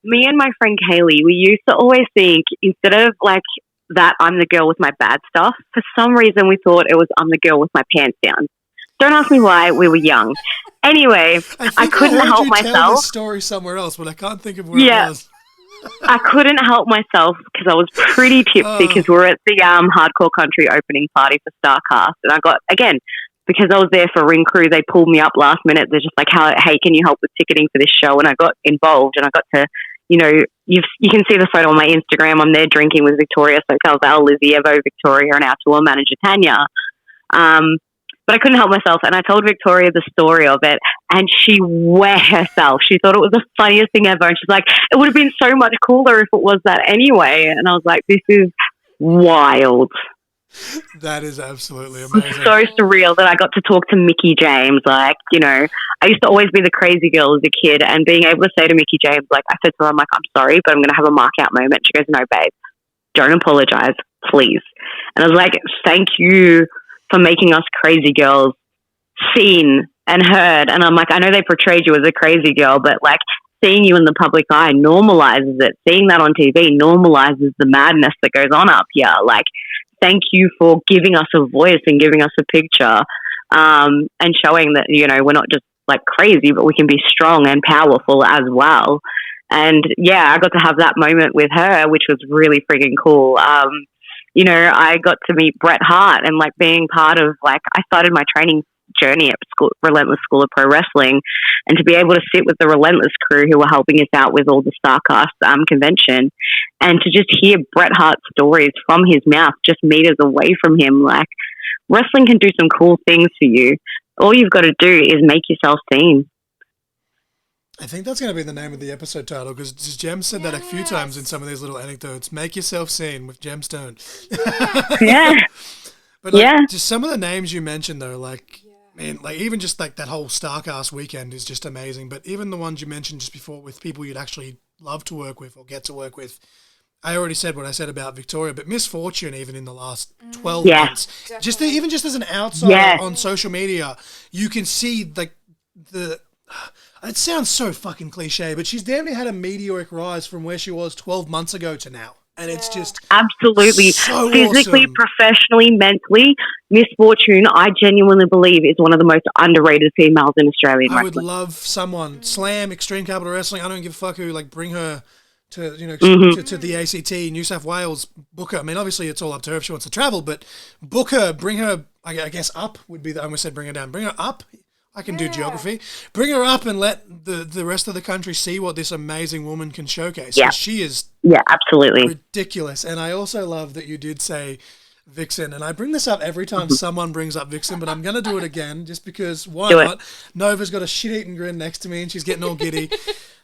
me and my friend Kaylee, we used to always think, instead of like that I'm the girl with my bad stuff, for some reason we thought it was I'm the girl with my pants down. Don't ask me why. We were young. Anyway, I couldn't help myself. Tell this story somewhere else, but I can't think of where it was. I couldn't help myself because I was pretty tipsy because we were at the Hardcore Country opening party for StarCast, and I got, again, because I was there for Ring Crew, they pulled me up last minute. They're just like, hey, can you help with ticketing for this show? And I got involved, and I got to, you know, you can see the photo on my Instagram. I'm there drinking with Victoria, SoCal Val, Lizzie Evo, Victoria, and our tour manager Tanya. But I couldn't help myself, and I told Victoria the story of it, and she wet herself. She thought it was the funniest thing ever, and she's like, it would have been so much cooler if it was that anyway. And I was like, this is wild. That is absolutely amazing. It's so surreal that I got to talk to Mickey James. Like, you know, I used to always be the crazy girl as a kid, and being able to say to Mickey James, like, I said to her, I'm like, I'm sorry, but I'm going to have a mark out moment. She goes, no, babe, don't apologize, please. And I was like, thank you for making us crazy girls seen and heard. And I'm like, I know they portrayed you as a crazy girl, but like seeing you in the public eye normalizes it. Seeing that on TV normalizes the madness that goes on up here. Like, thank you for giving us a voice and giving us a picture, and showing that, you know, we're not just like crazy, but we can be strong and powerful as well. And yeah, I got to have that moment with her, which was really freaking cool. You know, I got to meet Bret Hart, and like being part of, like, I started my training journey at Relentless School of Pro Wrestling, and to be able to sit with the Relentless crew who were helping us out with all the StarCast convention, and to just hear Bret Hart's stories from his mouth just meters away from him. Like, wrestling can do some cool things for you. All you've got to do is make yourself seen. I think that's going to be the name of the episode title, because Jem said that a few times in some of these little anecdotes. Make yourself seen with Jem Stone. Yeah. But like, just some of the names you mentioned though, like, man, like even just like that whole StarCast weekend is just amazing. But even the ones you mentioned just before with people you'd actually love to work with or get to work with, I already said what I said about Victoria, but Miss Fortune, even in the last 12 months, even just as an outsider on social media, you can see like it sounds so fucking cliche, but she's damn near had a meteoric rise from where she was 12 months ago to now. And it's just absolutely so physically, awesome. Professionally, mentally. Miss Fortune, I genuinely believe, is one of the most underrated females in Australian wrestling. I would love someone, Slam, Extreme Capital Wrestling, I don't give a fuck who, like, bring her to, you know, to the ACT, New South Wales, book her. I mean, obviously it's all up to her if she wants to travel, but book her, bring her, I guess up would be I almost said bring her down. Bring her up. I can do geography. Bring her up and let the rest of the country see what this amazing woman can showcase. Yeah. She is absolutely ridiculous. And I also love that you did say Vixen. And I bring this up every time someone brings up Vixen, but I'm going to do it again just because why not? Nova's got a shit-eating grin next to me and she's getting all giddy.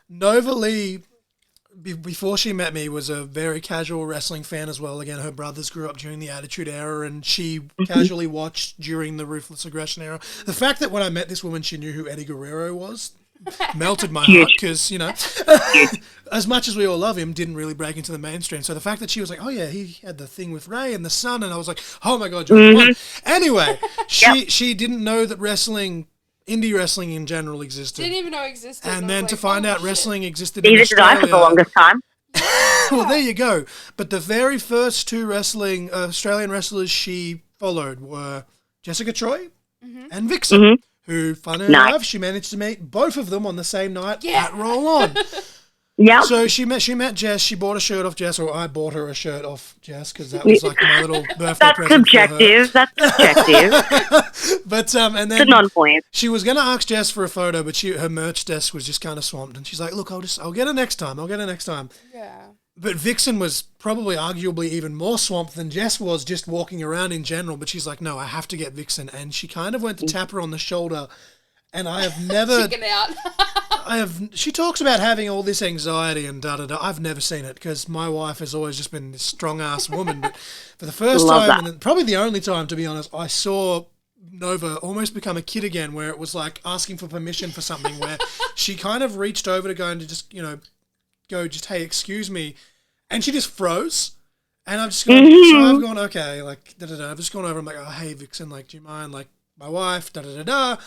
Nova Lee, before she met me, was a very casual wrestling fan as well. Again, her brothers grew up during the Attitude Era, and she casually watched during the Ruthless Aggression Era. The fact that when I met this woman, she knew who Eddie Guerrero was melted my heart, because, you know, as much as we all love him, didn't really break into the mainstream. So the fact that she was like, oh yeah, he had the thing with Ray and the son, and I was like, oh my God, you're the one. Anyway, she didn't know that indie wrestling in general existed. Didn't even know it existed. And then to find out wrestling existed Neither in Australia. did I for the longest time. Well, there you go. But the very first two Australian wrestlers she followed were Jessica Troy and Vixen, who, funny enough, she managed to meet both of them on the same night at Roll On. Yeah. So she met Jess. She bought a shirt off Jess, or I bought her a shirt off Jess, because that was like my little birthday present. That's subjective. But and then it's a non-point. She was going to ask Jess for a photo, but her merch desk was just kind of swamped, and she's like, "Look, I'll get her next time. Yeah. But Vixen was probably arguably even more swamped than Jess was just walking around in general. But she's like, no, I have to get Vixen, and she kind of went to tap her on the shoulder. And I have never. Chicken out. She talks about having all this anxiety and da-da-da. I've never seen it, because my wife has always just been this strong-ass woman. But for the first time, and probably the only time, to be honest, I saw Nova almost become a kid again, where it was like asking for permission for something, where she kind of reached over to go and to just, you know, hey, excuse me. And she just froze. And I've just gone, so I've gone, okay, like, da-da-da. I've just gone over, I'm like, oh, hey, Vixen, like, do you mind, like, my wife, da-da-da-da.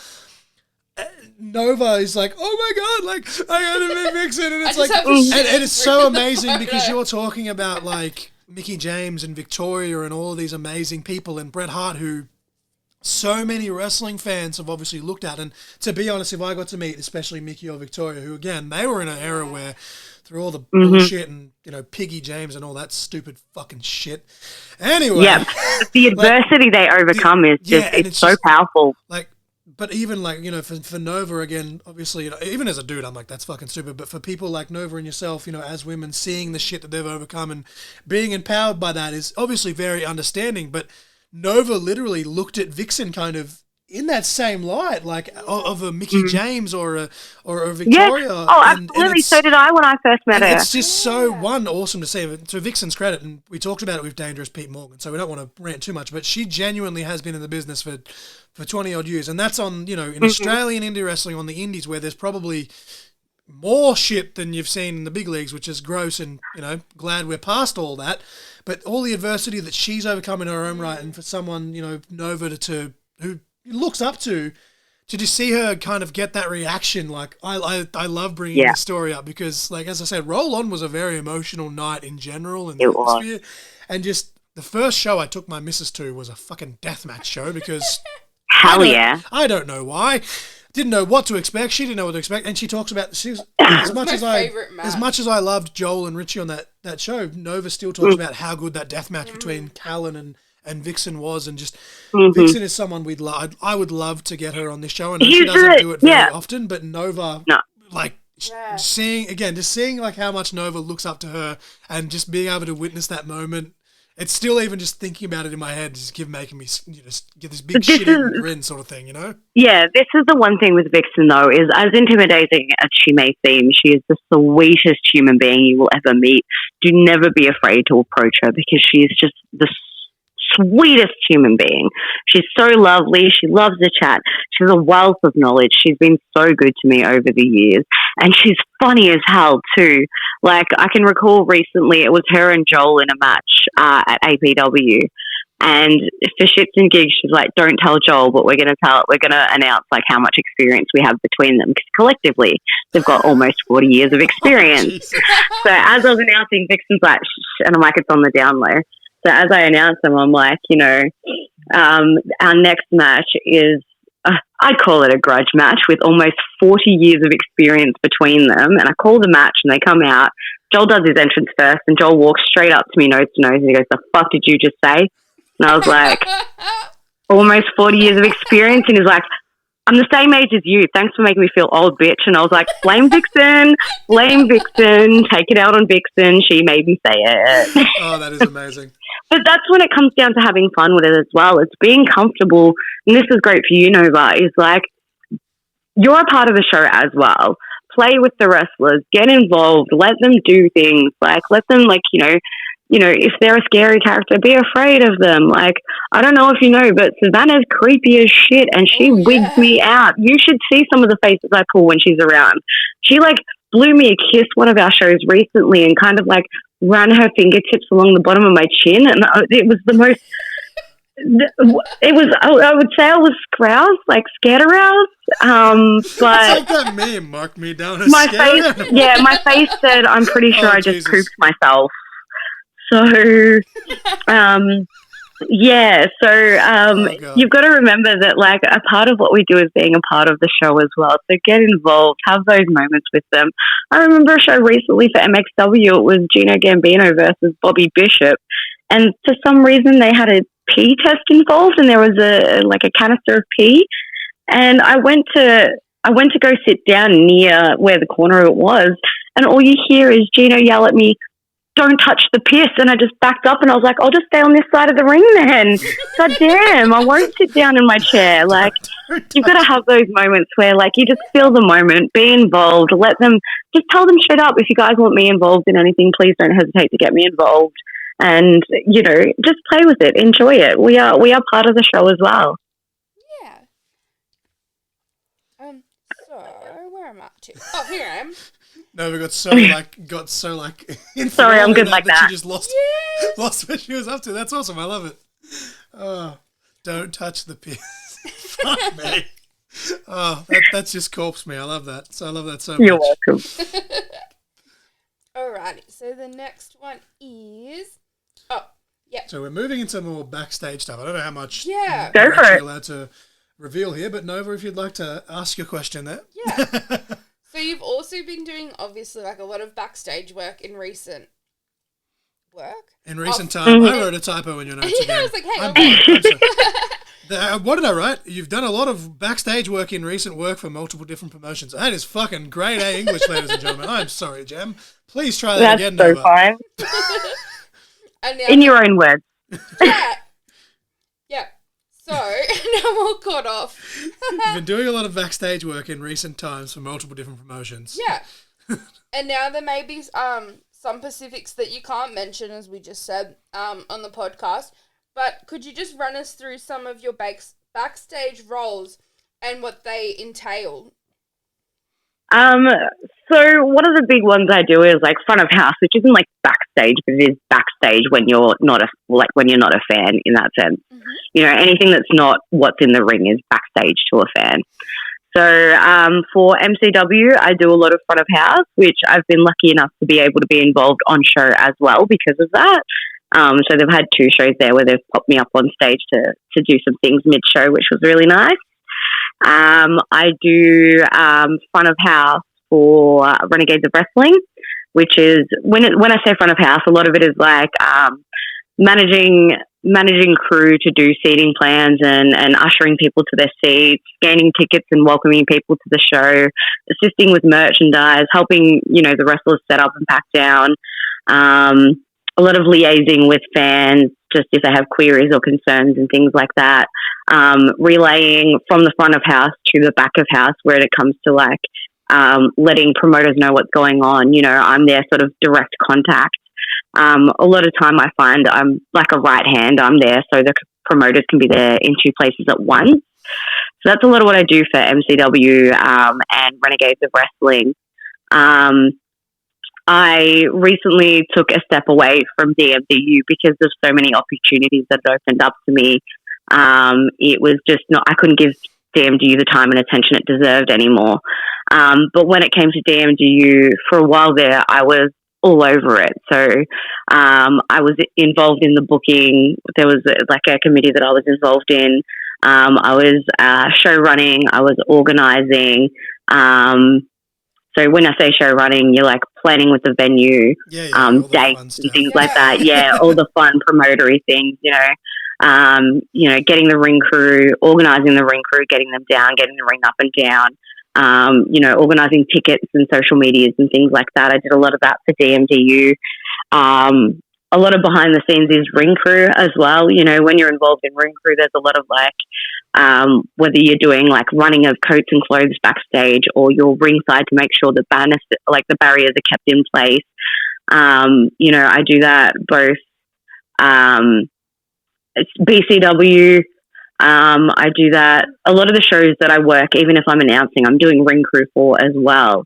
Nova is like, oh my God, like, I gotta meet Vixen. And it's like, and it's so amazing, because you're talking about like Mickie James and Victoria and all of these amazing people, and Bret Hart, who so many wrestling fans have obviously looked at. And to be honest, if I got to meet especially Mickie or Victoria, who again, they were in an era where through all the bullshit and, you know, Piggy James and all that stupid fucking shit. Anyway. Yeah, the adversity they overcome is just, it's so just powerful. Like, but even like, you know, for Nova, again, obviously, you know, even as a dude, I'm like, that's fucking stupid. But for people like Nova and yourself, you know, as women, seeing the shit that they've overcome and being empowered by that is obviously very understanding. But Nova literally looked at Vixen kind of in that same light, like of a Mickie James or a Victoria. Yeah. Oh, absolutely. And so did I when I first met her. It's just so awesome to see. To Vixen's credit, and we talked about it with Dangerous Pete Morgan, so we don't want to rant too much, but she genuinely has been in the business for 20 odd years, and that's on, you know, in Australian indie wrestling, on the indies, where there's probably more shit than you've seen in the big leagues, which is gross, and, you know, glad we're past all that. But all the adversity that she's overcome in her own right, and for someone, you know, Nova who looks up to, to just see her kind of get that reaction, like I love bringing this story up because, like as I said, Roll On was a very emotional night in general in the atmosphere, and just the first show I took my missus to was a fucking deathmatch show because I don't know why. Didn't know what to expect. She didn't know what to expect, and she talks about as much as I loved Joel and Richie on that show. Nova still talks about how good that death match between Callan and Vixen was, and just Vixen is someone I would love to get her on this show. And she doesn't do it very often, but Nova, seeing like how much Nova looks up to her, and just being able to witness that moment. It's still even just thinking about it in my head just making me get this big shitty grin sort of thing, you know? Yeah, this is the one thing with Vixen though, is as intimidating as she may seem, she is the sweetest human being you will ever meet. Do never be afraid to approach her because she is just the sweetest human being. She's so lovely. She loves to chat. She's a wealth of knowledge. She's been so good to me over the years. And she's funny as hell too. Like I can recall recently it was her and Joel in a match at APW. And for shits and gigs, she's like, don't tell Joel, but we're going to announce like how much experience we have between them. Because collectively, they've got almost 40 years of experience. So as I was announcing, Vixen's like, shh, and I'm like, it's on the down low. So as I announced them, I'm like, our next match is, I'd call it a grudge match with almost 40 years of experience between them. And I call the match and they come out. Joel does his entrance first and Joel walks straight up to me nose to nose and he goes, the fuck did you just say? And I was like, almost 40 years of experience. And he's like, I'm the same age as you. Thanks for making me feel old, bitch. And I was like, blame Vixen. Take it out on Vixen. She made me say it. Oh, that is amazing. But that's when it comes down to having fun with it as well. It's being comfortable. And this is great for you, Nova, is like, you're a part of the show as well. Play with the wrestlers. Get involved. Let them do things. Like, let them, like, if they're a scary character, be afraid of them. Like, I don't know if you know, but Savannah's creepy as shit and she wigs me out. You should see some of the faces I pull when she's around. She, like, blew me a kiss one of our shows recently and kind of, like, ran her fingertips along the bottom of my chin. And it was the most... I would say I was scared aroused. But it's like that meme, mark me down as my scared. face, my face said, I'm pretty sure I just pooped myself. So, you've got to remember that, like, a part of what we do is being a part of the show as well. So get involved, have those moments with them. I remember a show recently for MXW. It was Gino Gambino versus Bobby Bishop. And for some reason they had a pee test involved and there was a canister of pee. And I went to go sit down near where the corner of it was. And all you hear is Gino yell at me, don't touch the piss. And I just backed up and I was like, I'll just stay on this side of the ring then. God damn, I won't sit down in my chair. Like, you've got to have those moments where, like, you just feel the moment, be involved, let them, just tell them straight up, if you guys want me involved in anything, please don't hesitate to get me involved. And, just play with it, enjoy it. We are part of the show as well. Yeah. So, where am I up to? Oh, here I am. No, we got so sorry, I'm good like that. She just lost what she was up to. That's awesome. I love it. Oh, don't touch the piss. Fuck me. Oh, that's just corpse me. I love that. So I love that so much. You're welcome. Alrighty. So the next one is. Oh, yeah. So we're moving into more backstage stuff. I don't know how much we're actually allowed to reveal here, but Nova, if you'd like to ask your question there. Yeah. So you've also been doing, obviously, like, a lot of backstage work in recent work? In recent time. I wrote a typo in your notes again. I was like, hey, what did I write? You've done a lot of backstage work in recent work for multiple different promotions. That is fucking grade A English, ladies and gentlemen. I'm sorry, Jem. Please try that again, Nova. That's so fine. In your own words. Yeah. Yeah. So, now I'm all caught off. You've been doing a lot of backstage work in recent times for multiple different promotions. Yeah. And now there may be some specifics that you can't mention, as we just said, on the podcast. But could you just run us through some of your backstage roles and what they entail? Um, so one of the big ones I do is like front of house, which isn't like backstage, but it is backstage when you're not when you're not a fan in that sense. Mm-hmm. You know, anything that's not what's in the ring is backstage to a fan. So for MCW, I do a lot of front of house, which I've been lucky enough to be able to be involved on show as well because of that. So they've had 2 shows there where they've popped me up on stage to do some things mid-show, which was really nice. I do front of house for Renegades of Wrestling, which is when I say front of house, a lot of it is like managing crew to do seating plans and ushering people to their seats, scanning tickets and welcoming people to the show, assisting with merchandise, helping the wrestlers set up and pack down. A lot of liaising with fans, just if they have queries or concerns and things like that. Relaying from the front of house to the back of house where it comes to like letting promoters know what's going on. I'm their sort of direct contact. A lot of time I find I'm like a right hand. I'm there so the promoters can be there in 2 places at once. So that's a lot of what I do for MCW and Renegades of Wrestling. I recently took a step away from DMDU because there's so many opportunities that opened up to me. It was just I couldn't give DMDU the time and attention it deserved anymore. But when it came to DMDU, for a while there, I was all over it. So I was involved in the booking. There was like a committee that I was involved in. I was show running. I was organising. So when I say show running, you're like planning with the venue, dates and things like that. Yeah, all the fun promotory things, getting the ring crew, organising the ring crew, getting them down, getting the ring up and down, organising tickets and social medias and things like that. I did a lot of that for DMDU. A lot of behind the scenes is ring crew as well. When you're involved in ring crew, there's a lot of like, whether you're doing like running of coats and clothes backstage or you're ringside to make sure the barriers are kept in place. I do that both. It's BCW. I do that. A lot of the shows that I work, even if I'm announcing, I'm doing ring crew for as well.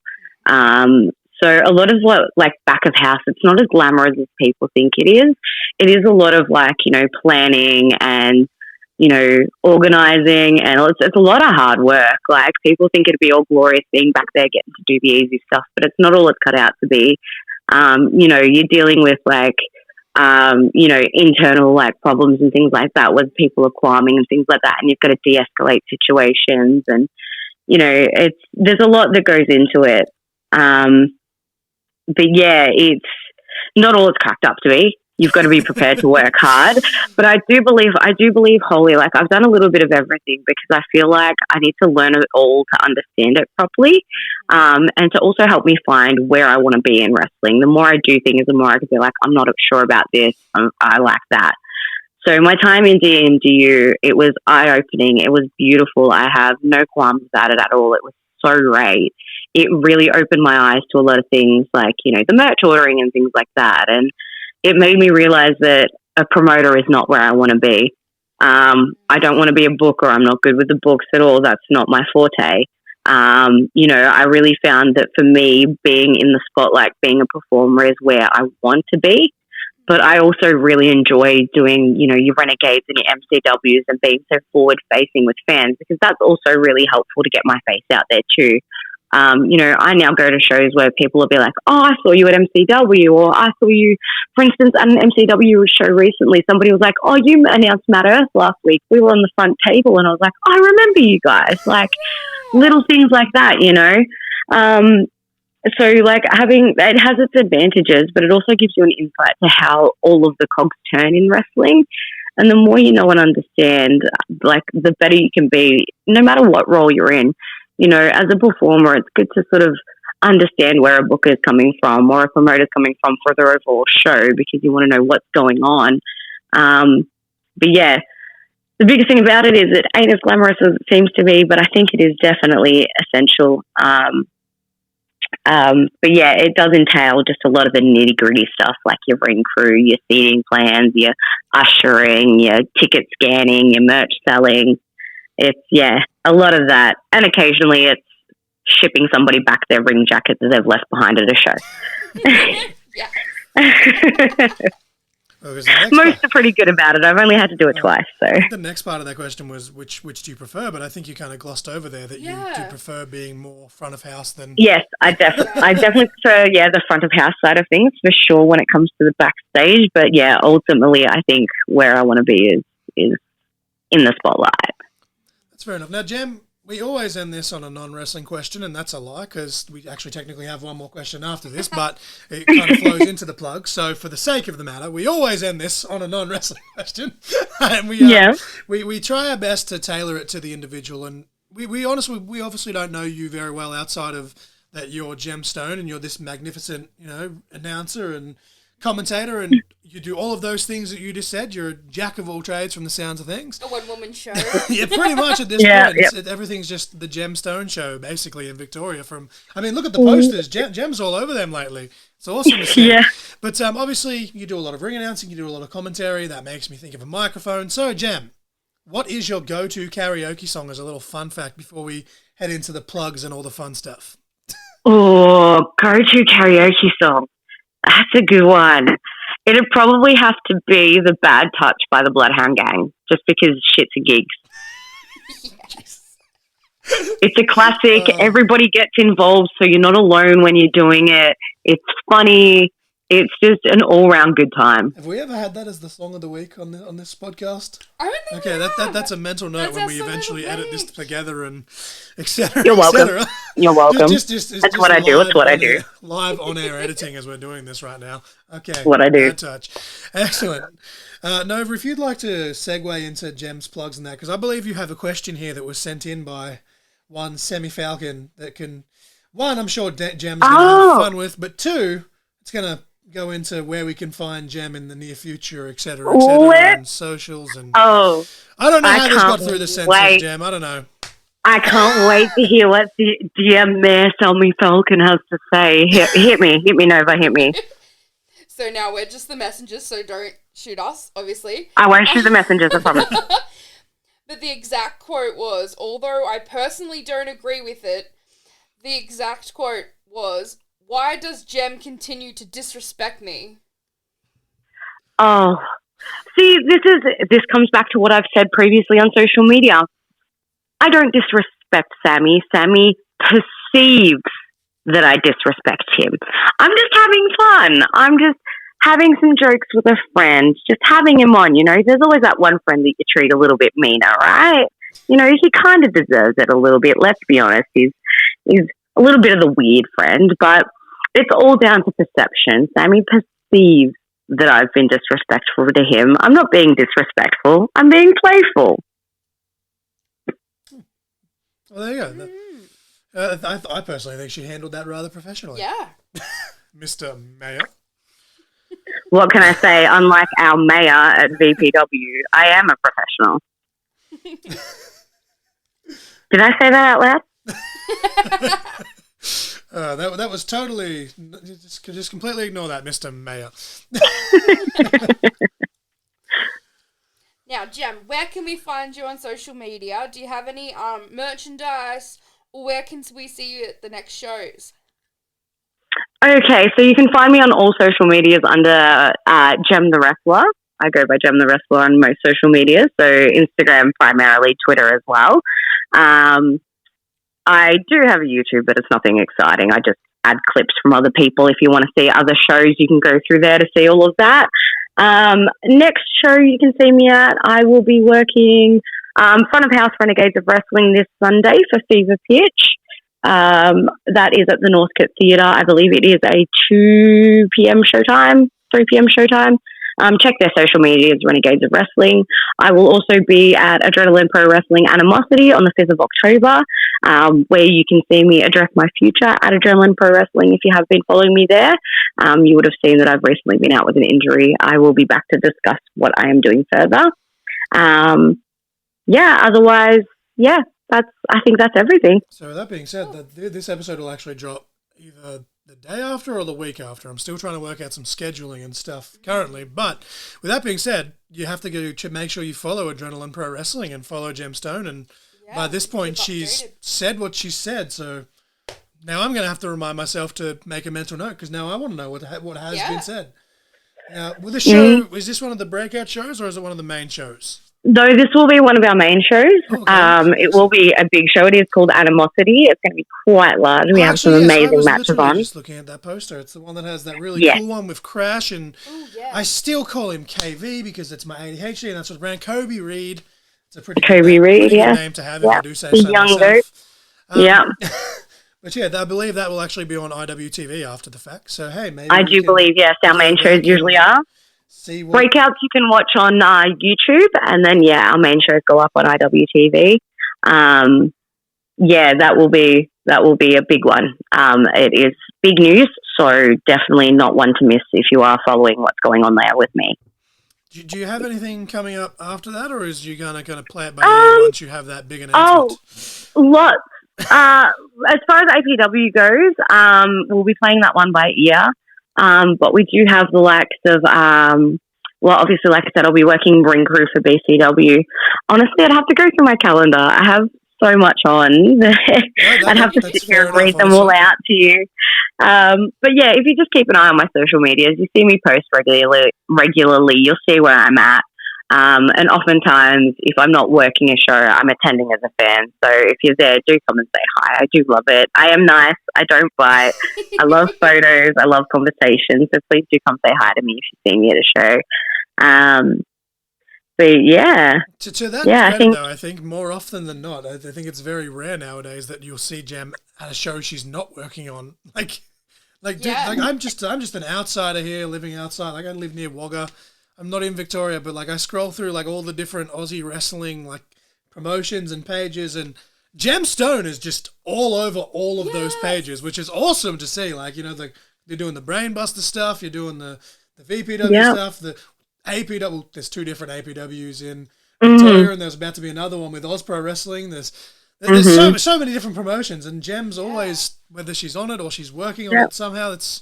So a lot of like back of house, it's not as glamorous as people think it is. It is a lot of like, planning and, organising, and it's a lot of hard work. Like people think it'd be all glorious being back there getting to do the easy stuff, but it's not all it's cut out to be. You're dealing with like, internal like problems and things like that where people are qualming and things like that, and you've got to de-escalate situations, and there's a lot that goes into it. But yeah, it's not all it's cracked up to be. You've got to be prepared to work hard. But I do believe wholly, like I've done a little bit of everything because I feel like I need to learn it all to understand it properly, and to also help me find where I want to be in wrestling. The more I do things, the more I can be like, I'm not sure about this. I like that. So my time in DMDU, it was eye-opening. It was beautiful. I have no qualms about it at all. It was so great. It really opened my eyes to a lot of things like, the merch ordering and things like that. And it made me realize that a promoter is not where I want to be. I don't want to be a booker. I'm not good with the books at all. That's not my forte. I really found that for me, being in the spotlight, being a performer is where I want to be. But I also really enjoy doing, your Renegades and your MCWs and being so forward-facing with fans, because that's also really helpful to get my face out there too. I now go to shows where people will be like, oh, I saw you at MCW, or I saw you, for instance, at an MCW show recently. Somebody was like, oh, you announced Matt Earth last week. We were on the front table. And I was like, I remember you guys. Like little things like that, So like it has its advantages, but it also gives you an insight to how all of the cogs turn in wrestling. And the more you know and understand, like the better you can be, no matter what role you're in. As a performer, it's good to sort of understand where a booker is coming from or a promoter is coming from for their overall show, because you want to know what's going on. But yeah, the biggest thing about it is it ain't as glamorous as it seems to be, but I think it is definitely essential. But yeah, it does entail just a lot of the nitty gritty stuff, like your ring crew, your seating plans, your ushering, your ticket scanning, your merch selling. It's, a lot of that. And occasionally it's shipping somebody back their ring jacket that they've left behind at a show. Yeah. Most are pretty good about it. I've only had to do it twice. So the next part of that question was which do you prefer? But I think you kind of glossed over there that you do prefer being more front of house than. Yes, I definitely prefer the front of house side of things for sure when it comes to the backstage. But yeah, ultimately, I think where I want to be is in the spotlight. That's fair enough. Now, Jem, we always end this on a non-wrestling question, and that's a lie because we actually technically have one more question after this, but it kind of flows into the plug. So for the sake of the matter, we always end this on a non-wrestling question. And we try our best to tailor it to the individual. And we obviously don't know you very well outside of that you're Jem Stone and you're this magnificent, announcer and commentator, and you do all of those things that you just said. You're a jack of all trades from the sounds of things. A one-woman show. Yeah, pretty much at this point. Everything's just the Jem Stone show, basically, in Victoria. Look at the posters. Jem's all over them lately. It's awesome to see. Yeah. But obviously, you do a lot of ring announcing, you do a lot of commentary. That makes me think of a microphone. So, Jem, what is your go-to karaoke song as a little fun fact before we head into the plugs and all the fun stuff? Oh, go-to karaoke song. That's a good one. It'd probably have to be The Bad Touch by the Bloodhound Gang, just because shit's a gigs. Yes. It's a classic. Everybody gets involved, so you're not alone when you're doing it. It's funny. It's just an all-round good time. Have we ever had that as the song of the week on this podcast? I don't think we have. That's a mental note That's when our we song of eventually the edit week. this together and etc. You're welcome. You're welcome. That's what I do. It's what I do. Live on-air editing as we're doing this right now. Okay. What I do. Bad touch. Excellent. Nova, if you'd like to segue into Jem's plugs and that, because I believe you have a question here that was sent in by one Semi Falcon that can, one, I'm sure Jem's going to have fun with, but two, it's going to go into where we can find Jem in the near future, etc., and socials. And I don't know how this got through the censors, Jem. I don't know. I can't wait to hear what the dear Mayor Selmy Falcon has to say. Hit me, Nova, hit me. So now we're just the messengers, so don't shoot us, obviously. I won't shoot the messengers, I promise. But the exact quote was, although I personally don't agree with it, the exact quote was, "Why does Jem continue to disrespect me?" Oh, see, this comes back to what I've said previously on social media. I don't disrespect Sammy. Sammy perceives that I disrespect him. I'm just having fun. I'm just having some jokes with a friend, just having him on, There's always that one friend that you treat a little bit meaner, right? He kind of deserves it a little bit, let's be honest. He's a little bit of the weird friend, but it's all down to perception. Sammy perceives that I've been disrespectful to him. I'm not being disrespectful. I'm being playful. Well, there you go. I personally think she handled that rather professionally. Yeah. Mr. Mayor. What can I say? Unlike our mayor at VPW, I am a professional. Did I say that out loud? That was totally... Just completely ignore that, Mr. Mayor. Now, Jem, where can we find you on social media? Do you have any merchandise, or where can we see you at the next shows? Okay, so you can find me on all social medias under Jem the Wrestler. I go by Jem the Wrestler on most social media, so Instagram primarily, Twitter as well. I do have a YouTube, but it's nothing exciting. I just add clips from other people. If you want to see other shows, you can go through there to see all of that. Next show you can see me at, I will be working front of house Renegades of Wrestling this Sunday for Fever Pitch. That is at the Northcote Theatre. I believe it is a 2 p.m. showtime, 3 p.m. showtime. Check their social medias, Renegades of Wrestling. I will also be at Adrenaline Pro Wrestling Animosity on the 5th of October, where you can see me address my future at Adrenaline Pro Wrestling. If you have been following me there, you would have seen that I've recently been out with an injury. I will be back to discuss what I am doing further. Otherwise, I think that's everything. So that being said, this episode will actually drop either the day after or the week after. I'm still trying to work out some scheduling and stuff currently. But with that being said, you have to go make sure you follow Adrenaline Pro Wrestling and follow Jem Stone. And by this point, she's said what she said. So Now I'm going to have to remind myself to make a mental note because now I want to know what has been said. Now, will the show, is this one of the breakout shows or is it one of the main shows? No, this will be one of our main shows. Okay. It will be a big show. It is called Animosity. It's going to be quite large. We have some amazing matches on. Just looking at that poster. It's the one that has that really cool one with Crash, and I still call him KV because it's my ADHD, and that's what ran Kobe Reed. It's a pretty good name to have if I do say so myself. But yeah, I believe that will actually be on IWTV after the fact. So hey, maybe I do believe our main shows usually are. Breakouts you can watch on YouTube, and then our main shows go up on IWTV. That will be a big one. It is big news, so definitely not one to miss if you are following what's going on there with me. Do you have anything coming up after that, or is you gonna play it by ear once you have that big announcement? Lots. As far as APW goes, we'll be playing that one by ear. But we do have the likes of, obviously, like I said, I'll be working ring crew for BCW. Honestly, I'd have to go through my calendar. I have so much on. I'd have to sit here and read them all out to you. But yeah, if you just keep an eye on my social medias, you see me post regularly, you'll see where I'm at. And oftentimes, if I'm not working a show, I'm attending as a fan. So if you're there, do come and say hi. I do love it. I am nice. I don't bite. I love photos. I love conversations. So please do come say hi to me if you see me at a show. But yeah. To that credit, though, I think more often than not, I think it's very rare nowadays that you'll see Jem at a show she's not working on. Dude, I'm just an outsider here, living outside. I live near Wagga. I'm not in Victoria, but I scroll through all the different Aussie wrestling promotions and pages, and Jem Stone is just all over all of those pages, which is awesome to see. You're doing the Brainbuster stuff, you're doing the VPW stuff, the APW. There's two different APWs in Victoria, and there's about to be another one with Oz Pro Wrestling. There's so many different promotions, and Jem's always, whether she's on it or she's working on it somehow, it's.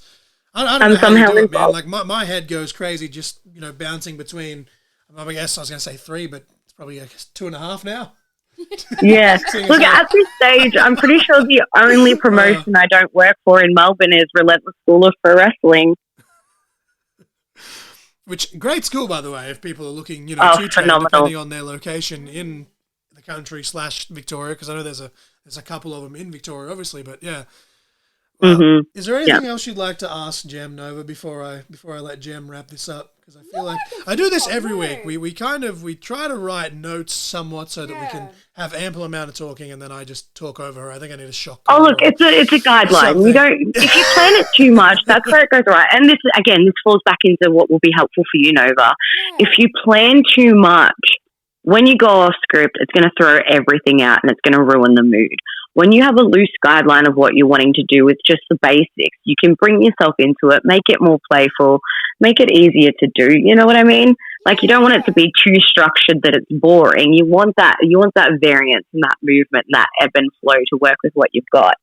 I don't know how you do it, man. My head goes crazy just, bouncing between, I guess I was going to say 3, but it's probably 2.5 now. Yeah. Look, at this stage, I'm pretty sure the only promotion I don't work for in Melbourne is Relentless School of Pro Wrestling. Which, great school, by the way, if people are looking, to train, depending on their location in the country / Victoria, because I know there's a couple of them in Victoria, obviously, but yeah. Is there anything else you'd like to ask Jem, Nova, before I let Jem wrap this up? Because I feel I do this every week. We try to write notes somewhat so that we can have ample amount of talking, and then I just talk over her. I think I need a shock. Oh, look, it's a guideline. You don't if you plan it too much, that's where it goes right. And this falls back into what will be helpful for you, Nova. Yeah. If you plan too much, when you go off script, it's going to throw everything out and it's going to ruin the mood. When you have a loose guideline of what you're wanting to do with just the basics, you can bring yourself into it, make it more playful, make it easier to do. You know what I mean? You don't want it to be too structured that it's boring. You want that variance and that movement and that ebb and flow to work with what you've got.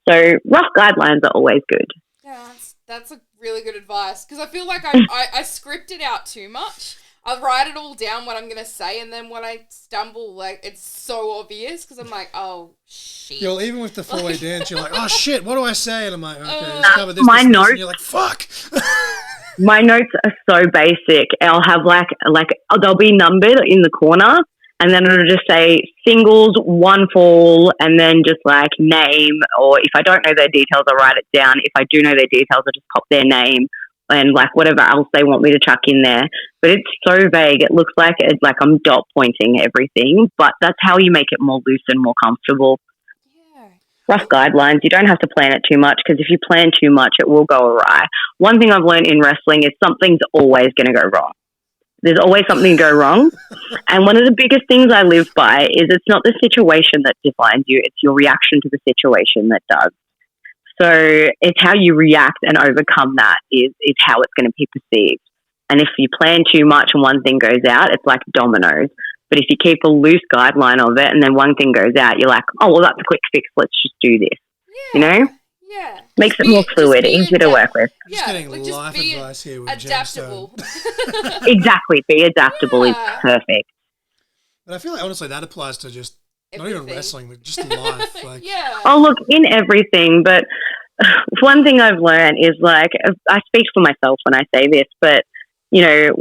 So rough guidelines are always good. Yeah, that's a really good advice, because I feel like I script it out too much. I write it all down what I'm going to say, and then when I stumble, it's so obvious because I'm like, oh, shit. Even with the 4-way dance, you're like, oh, shit, what do I say? And I'm like, okay, let's cover this, my notes, and you're like, fuck. My notes are so basic. I'll have, they'll be numbered in the corner, and then it'll just say singles, 1 fall, and then just, name, or if I don't know their details, I'll write it down. If I do know their details, I'll just pop their name. And whatever else they want me to chuck in there. But it's so vague. It looks like I'm dot pointing everything, but that's how you make it more loose and more comfortable. Yeah. Rough guidelines. You don't have to plan it too much, because if you plan too much, it will go awry. One thing I've learned in wrestling is something's always going to go wrong. There's always something to go wrong. And one of the biggest things I live by is it's not the situation that defines you, it's your reaction to the situation that does. So it's how you react and overcome that is how it's going to be perceived. And if you plan too much and one thing goes out, it's like dominoes. But if you keep a loose guideline of it and then one thing goes out, you're like, oh, well, that's a quick fix. Let's just do this. Yeah. Yeah. Makes it more fluid, easier to work with. I'm just getting life advice here with adaptable. Exactly. Be adaptable is perfect. But I feel like, honestly, that applies to just Not even wrestling, like just life. Like, Yeah. Oh, look, in everything, but one thing I've learned is, like, I speak for myself when I say this, but, you know,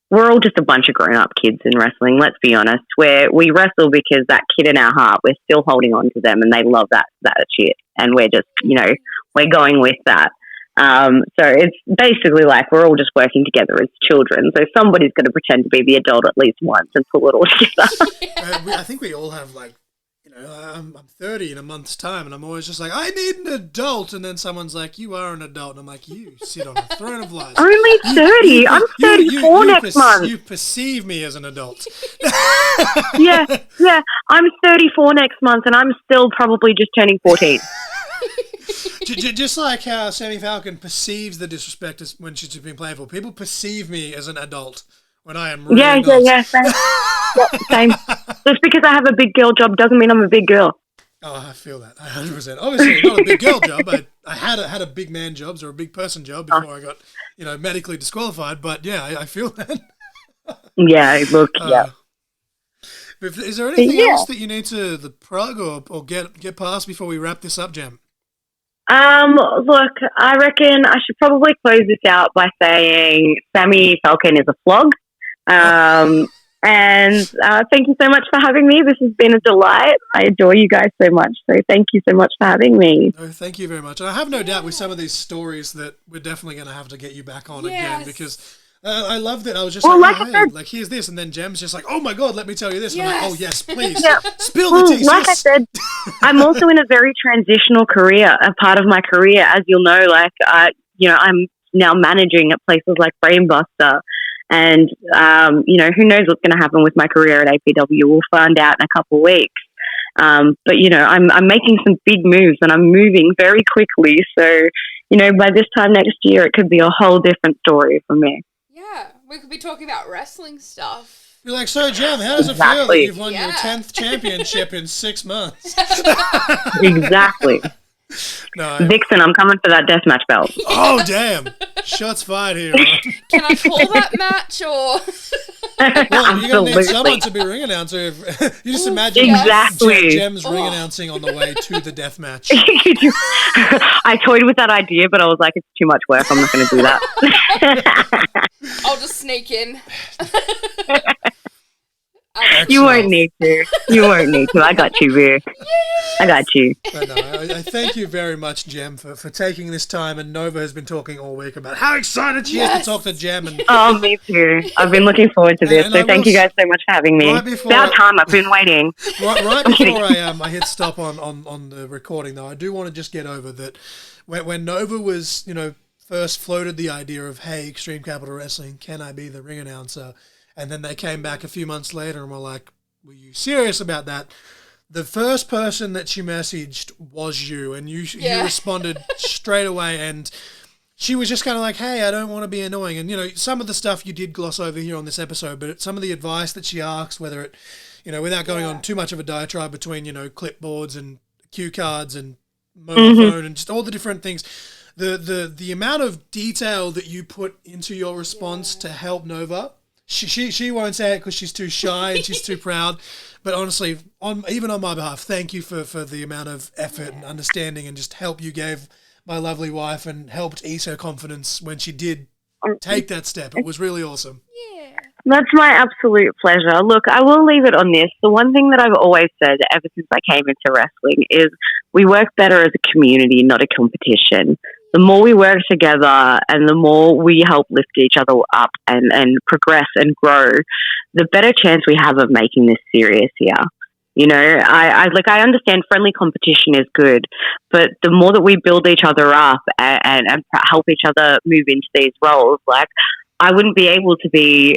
we're all just a bunch of grown-up kids in wrestling, let's be honest, where we wrestle because that kid in our heart, we're still holding on to them and they love that shit. And we're just, you know, we're going with that. So it's basically like we're all just working together as children. So somebody's going to pretend to be the adult at least once and pull it all together. I think we all have, like, you know, I'm 30 in a month's time, and I'm always just like, I need an adult, and then someone's like, you are an adult, and I'm like, you sit on a throne of lies. Only 30. I'm 34 next month. You perceive me as an adult. Yeah. I'm 34 next month, and I'm still probably just turning 14. Just like how Sammy Falcon perceives the disrespect when she's being playful, people perceive me as an adult when I am really not. Yeah, same. Same. Just because I have a big girl job doesn't mean I'm a big girl. Oh, I feel that. 100%. Obviously, not a big girl job. I had a big man jobs or a big person job before I got, you know, medically disqualified. But yeah, I feel that. Yeah, look, yeah. Is there anything else that you need to plug or get past before we wrap this up, Jem? Look, I reckon I should probably close this out by saying Sammy Falcon is a flog. And thank you so much for having me. This has been a delight. I adore you guys so much. So thank you so much for having me. Oh, thank you very much. And I have no doubt with some of these stories that we're definitely going to have to get you back on again, because I loved it. I was just like, here's this. And then Jem's just like, oh my God, let me tell you this. And I'm like, oh yes, please. Spill the tea. Like I said, I'm also in a very transitional career, a part of my career. As you'll know, like, you know, I'm now managing at places like Brainbuster. And, you know, who knows what's going to happen with my career at APW. We'll find out in a couple of weeks. But, you know, I'm making some big moves and I'm moving very quickly. So, you know, by this time next year, it could be a whole different story for me. Yeah, we could be talking about wrestling stuff. You're like, so Jem, how does it feel that you've won your 10th championship in 6 months? Exactly. No, Vixen, I'm coming for that deathmatch belt. Oh, damn. Shots fired here. Can I call that match or? Well, you're going to need someone to be ring announcer. You just imagine Jem's ring announcing on the way to the death match. I toyed with that idea, but I was like, it's too much work. I'm not going to do that. I'll just sneak in. You won't need to. You won't need to. I got you, Boo. I got you. But no, I thank you very much, Jem, for taking this time. And Nova has been talking all week about how excited she is to talk to Jem. And oh, me too. I've been looking forward to this. So thank you guys so much for having me. About time. I've been waiting. Right before I hit stop on the recording, though, I do want to just get over that when Nova was, you know, first floated the idea of, hey, Extreme Capital Wrestling, can I be the ring announcer? And then they came back a few months later and were like, were you serious about that? The first person that she messaged was you, and you responded straight away, and she was just kind of like, hey, I don't want to be annoying. And, you know, some of the stuff you did gloss over here on this episode, but some of the advice that she asked, whether it, you know, without going on too much of a diatribe between, you know, clipboards and cue cards and mobile phone and just all the different things, the amount of detail that you put into your response to help Nova. She won't say it because she's too shy and she's too proud. But honestly, even on my behalf, thank you for the amount of effort and understanding and just help you gave my lovely wife and helped ease her confidence when she did take that step. It was really awesome. Yeah. That's my absolute pleasure. Look, I will leave it on this. The one thing that I've always said ever since I came into wrestling is we work better as a community, not a competition. The more we work together and the more we help lift each other up and progress and grow, the better chance we have of making this serious here. You know, I understand friendly competition is good, but the more that we build each other up and help each other move into these roles, like, I wouldn't be able to be,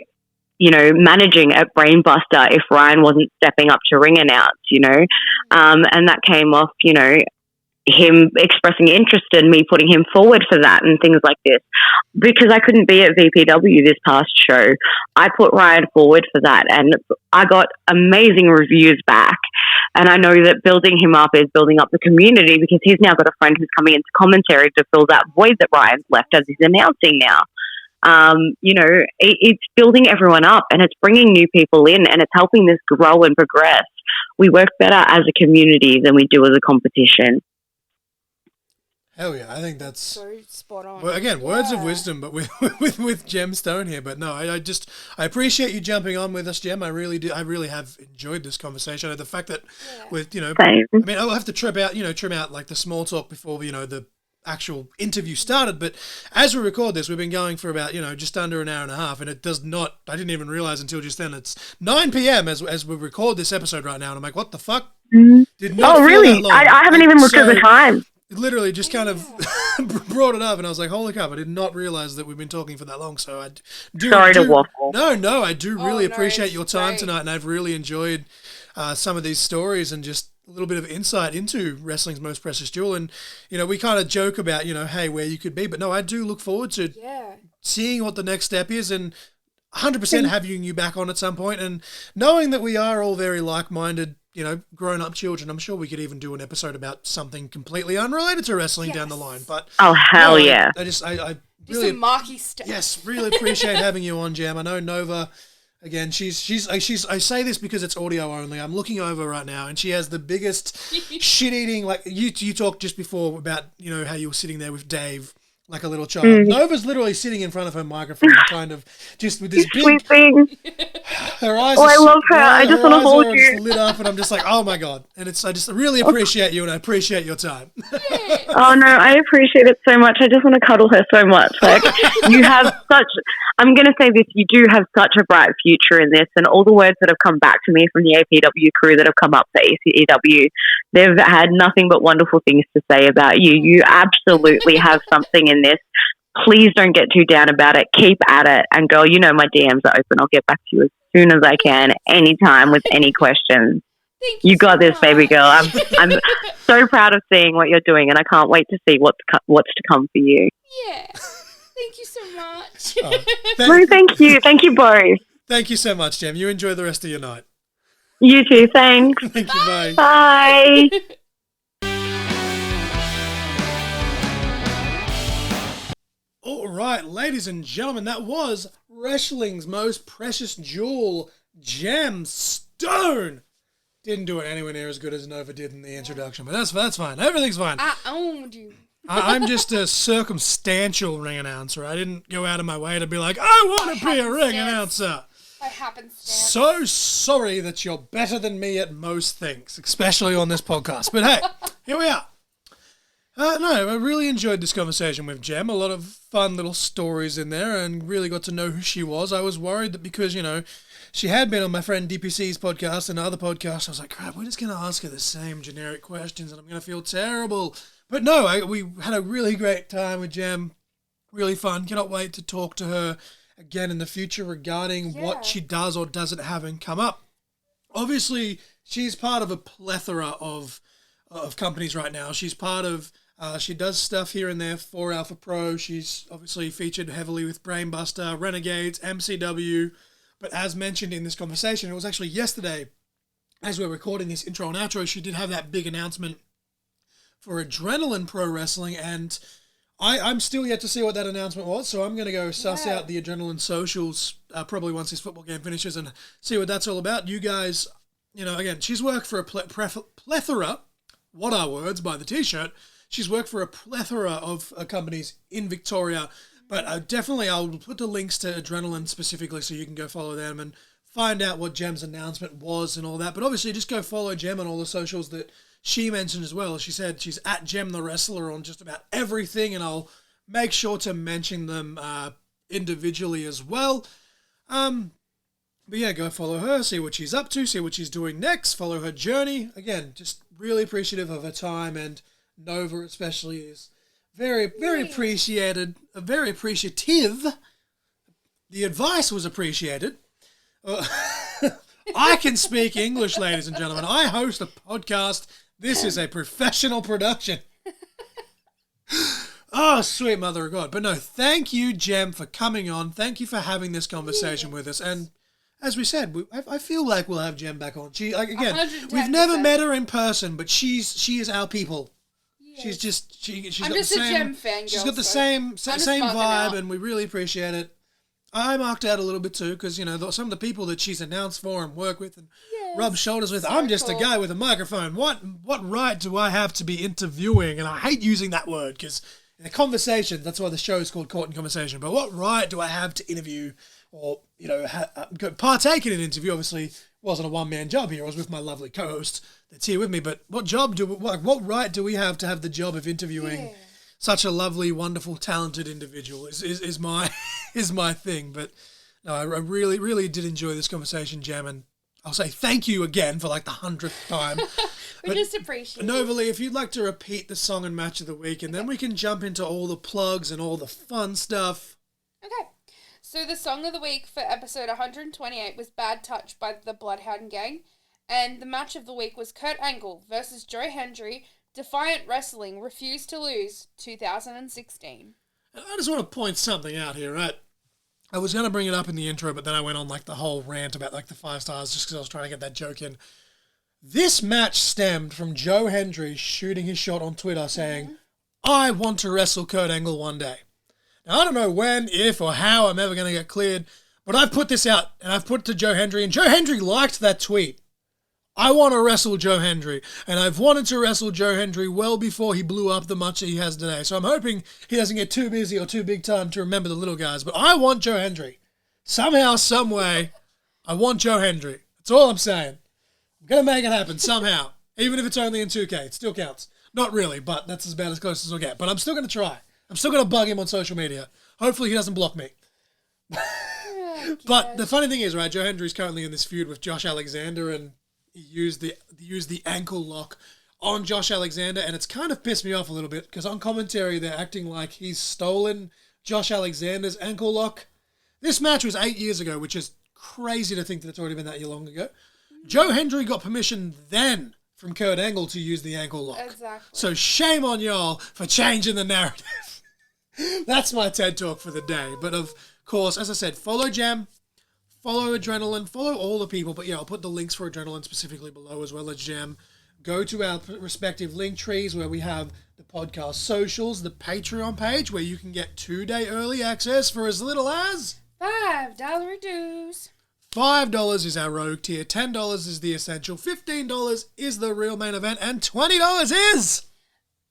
you know, managing at Brainbuster if Ryan wasn't stepping up to ring announce, you know, and that came off, you know, him expressing interest in me putting him forward for that and things like this. Because I couldn't be at VPW this past show, I put Ryan forward for that and I got amazing reviews back. And I know that building him up is building up the community because he's now got a friend who's coming into commentary to fill that void that Ryan's left as he's announcing now. You know, it's building everyone up and it's bringing new people in and it's helping this grow and progress. we work better as a community than we do as a competition. Hell yeah, I think that's so spot on. Well, again, words of wisdom, but with Jem Stone here. But no, I appreciate you jumping on with us, Jem. I really do. I really have enjoyed this conversation. The fact that with Same. I mean, I'll have to trim out like the small talk before the actual interview started. But as we record this, we've been going for about just under an hour and a half, and it does not. I didn't even realize until just then it's 9 p.m. as we record this episode right now, and I'm like, what the fuck? Did not feel really? that long. I haven't even looked at the time. It literally just kind of brought it up, and I was like, holy crap, I did not realize that we've been talking for that long. So I do... Sorry to waffle. No, I do really appreciate your time tonight, and I've really enjoyed some of these stories and just a little bit of insight into wrestling's most precious jewel. And, we kind of joke about, hey, where you could be. But no, I do look forward to seeing what the next step is and 100% having you back on at some point. And knowing that we are all very like-minded, grown-up children, I'm sure we could even do an episode about something completely unrelated to wrestling down the line. But oh, hell yeah. I do really... some marky stuff. Yes, really appreciate having you on, Jem. I know Nova... Again, she's. I say this because it's audio only. I'm looking over right now, and she has the biggest shit-eating. Like you talked just before about how you were sitting there with Dave like a little child. Nova's literally sitting in front of her microphone, kind of just with this big thing. Her eyes. I love her. I just want to hold you. Lit up, and I'm just like, oh my god! And I just really appreciate you, and I appreciate your time. Oh no, I appreciate it so much. I just want to cuddle her so much. Like you have such. I'm going to say this, you do have such a bright future in this, and all the words that have come back to me from the APW crew that have come up for ACEW, they've had nothing but wonderful things to say about you. You absolutely have something in this. Please don't get too down about it. Keep at it. And girl, my DMs are open. I'll get back to you as soon as I can, anytime with any questions. You got this, baby girl. I'm so proud of seeing what you're doing, and I can't wait to see what's to come for you. Yeah. Thank you so much. Thank you. Thank you both. Thank you so much, Jem. You enjoy the rest of your night. You too. Thanks. Thank you. Bye. Bye. All right, ladies and gentlemen, that was wrestling's most precious jewel, Jem Stone. Didn't do it anywhere near as good as Nova did in the introduction, but that's fine. Everything's fine. I owned you. I'm just a circumstantial ring announcer. I didn't go out of my way to be like, I want to be a ring announcer. By happenstance. So sorry that you're better than me at most things, especially on this podcast. But hey, here we are. No, I really enjoyed this conversation with Jem. A lot of fun little stories in there and really got to know who she was. I was worried that because, she had been on my friend DPC's podcast and other podcasts, I was like, crap, we're just going to ask her the same generic questions and I'm going to feel terrible. But no, we had a really great time with Jem. Really fun. Cannot wait to talk to her again in the future regarding what she does or doesn't have and come up. Obviously, she's part of a plethora of companies right now. She's part of... she does stuff here and there for Alpha Pro. She's obviously featured heavily with Brainbuster, Renegades, MCW. But as mentioned in this conversation, it was actually yesterday, as we're recording this intro and outro, she did have that big announcement for Adrenaline Pro Wrestling, and I'm still yet to see what that announcement was, so I'm going to go suss out the Adrenaline socials probably once this football game finishes and see what that's all about. You guys, again, she's worked for a plethora, what are words by the T-shirt, she's worked for a plethora of companies in Victoria, but definitely I'll put the links to Adrenaline specifically so you can go follow them and find out what Jem's announcement was and all that. But obviously just go follow Jem on all the socials that she mentioned as well. She said she's at Jem the Wrestler on just about everything, and I'll make sure to mention them individually as well. But yeah, go follow her, see what she's up to, see what she's doing next, follow her journey. Again, just really appreciative of her time, and Nova especially is very, very appreciated, very appreciative. The advice was appreciated. I can speak English, ladies and gentlemen. I host a podcast. This is a professional production. Oh, sweet mother of God. But no, thank you, Jem, for coming on. Thank you for having this conversation with us. And as we said, I feel like we'll have Jem back on. Again, we've never met her in person, but she is our people. She's just she's I'm got just the same. A Jem fan, She's got the same vibe, and we really appreciate it. I marked out a little bit too because some of the people that she's announced for and work with, and rub shoulders with. So I'm just a cool. guy with a microphone. What right do I have to be interviewing? And I hate using that word because in a conversation, that's why the show is called Caught in Conversation. But what right do I have to interview or, partake in an interview? Obviously, it wasn't a one-man job here. I was with my lovely co-host that's here with me. But what right do we have to have the job of interviewing such a lovely, wonderful, talented individual is my is my thing. But no, I really, really did enjoy this conversation, Jem, and I'll say thank you again for like the 100th time. We just appreciate it. Novely, if you'd like to repeat the song and match of the week, and then we can jump into all the plugs and all the fun stuff. Okay. So the song of the week for episode 128 was Bad Touch by the Bloodhound Gang. And the match of the week was Kurt Angle versus Joe Hendry, Defiant Wrestling, Refuse to Lose, 2016. I just want to point something out here, right? I was going to bring it up in the intro, but then I went on like the whole rant about like the 5 stars just because I was trying to get that joke in. This match stemmed from Joe Hendry shooting his shot on Twitter saying, I want to wrestle Kurt Angle one day. Now, I don't know when, if, or how I'm ever going to get cleared, but I've put this out and I've put it to Joe Hendry, and Joe Hendry liked that tweet. I want to wrestle Joe Hendry, and I've wanted to wrestle Joe Hendry well before he blew up the much that he has today. So I'm hoping he doesn't get too busy or too big time to remember the little guys. But I want Joe Hendry. Somehow, some way, I want Joe Hendry. That's all I'm saying. I'm going to make it happen somehow. Even if it's only in 2K, it still counts. Not really, but that's about as close as I'll get. But I'm still going to try. I'm still going to bug him on social media. Hopefully he doesn't block me. But the funny thing is, right, Joe Hendry's currently in this feud with Josh Alexander, and he used the ankle lock on Josh Alexander, and it's kind of pissed me off a little bit because on commentary they're acting like he's stolen Josh Alexander's ankle lock. This match was 8 years ago, which is crazy to think that it's already been that long ago. Joe Hendry got permission then from Kurt Angle to use the ankle lock. Exactly. So shame on y'all for changing the narrative. That's my TED Talk for the day. But of course, as I said, follow Jem. Follow Adrenaline, follow all the people, but yeah, I'll put the links for Adrenaline specifically below as well as Jem. Go to our respective link trees where we have the podcast socials, the Patreon page where you can get 2-day early access for as little as $5 dues. $5 is our rogue tier, $10 is the essential, $15 is the real main event, and $20 is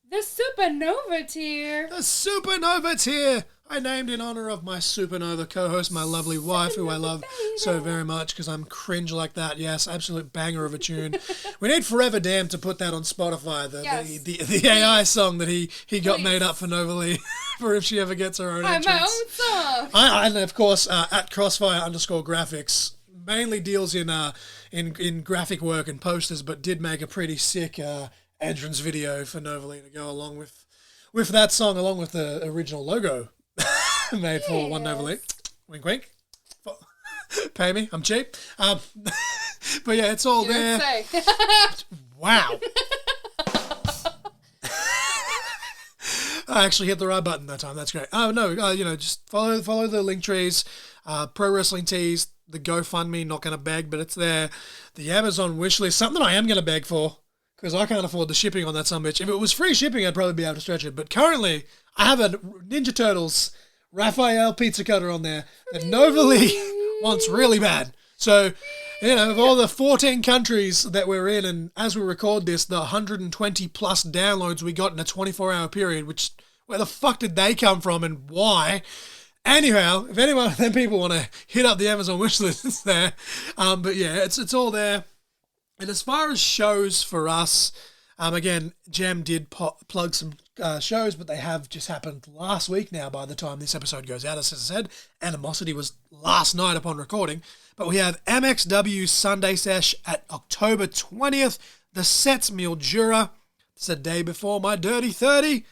The Supernova tier. the Supernova tier. I named in honor of my Supernova co-host, my lovely wife, who I love so very much because I'm cringe like that. Yes, absolute banger of a tune. We need Forever Damned to put that on Spotify, the AI song that he got made up for Novely for if she ever gets her own entrance. My own song. And of course, at Crossfire_graphics mainly deals in graphic work and posters, but did make a pretty sick entrance video for Novely to go along with that song, along with the original logo. Made for One Novely. Wink, wink. Pay me. I'm cheap. But yeah, it's all there. Wow. I actually hit the right button that time. That's great. Oh no, just follow the link trees. Pro Wrestling Tees, the GoFundMe. Not going to beg, but it's there. The Amazon wishlist, something I am going to beg for because I can't afford the shipping on that sumbitch. If it was free shipping, I'd probably be able to stretch it. But currently, I have a Ninja Turtles Raphael pizza cutter on there that Novely wants really bad. So, of all the 14 countries that we're in, and as we record this, the 120 plus downloads we got in a 24-hour period, where the fuck did they come from and why? Anyhow, if anyone of them people want to hit up the Amazon wishlist, it's there. But yeah, it's all there. And as far as shows for us, again, Jem did plug some shows, but they have just happened last week now by the time this episode goes out. As I said, Animosity was last night upon recording. But we have MXW Sunday Sesh at October 20th. The Sets Mildura. It's the day before my Dirty 30.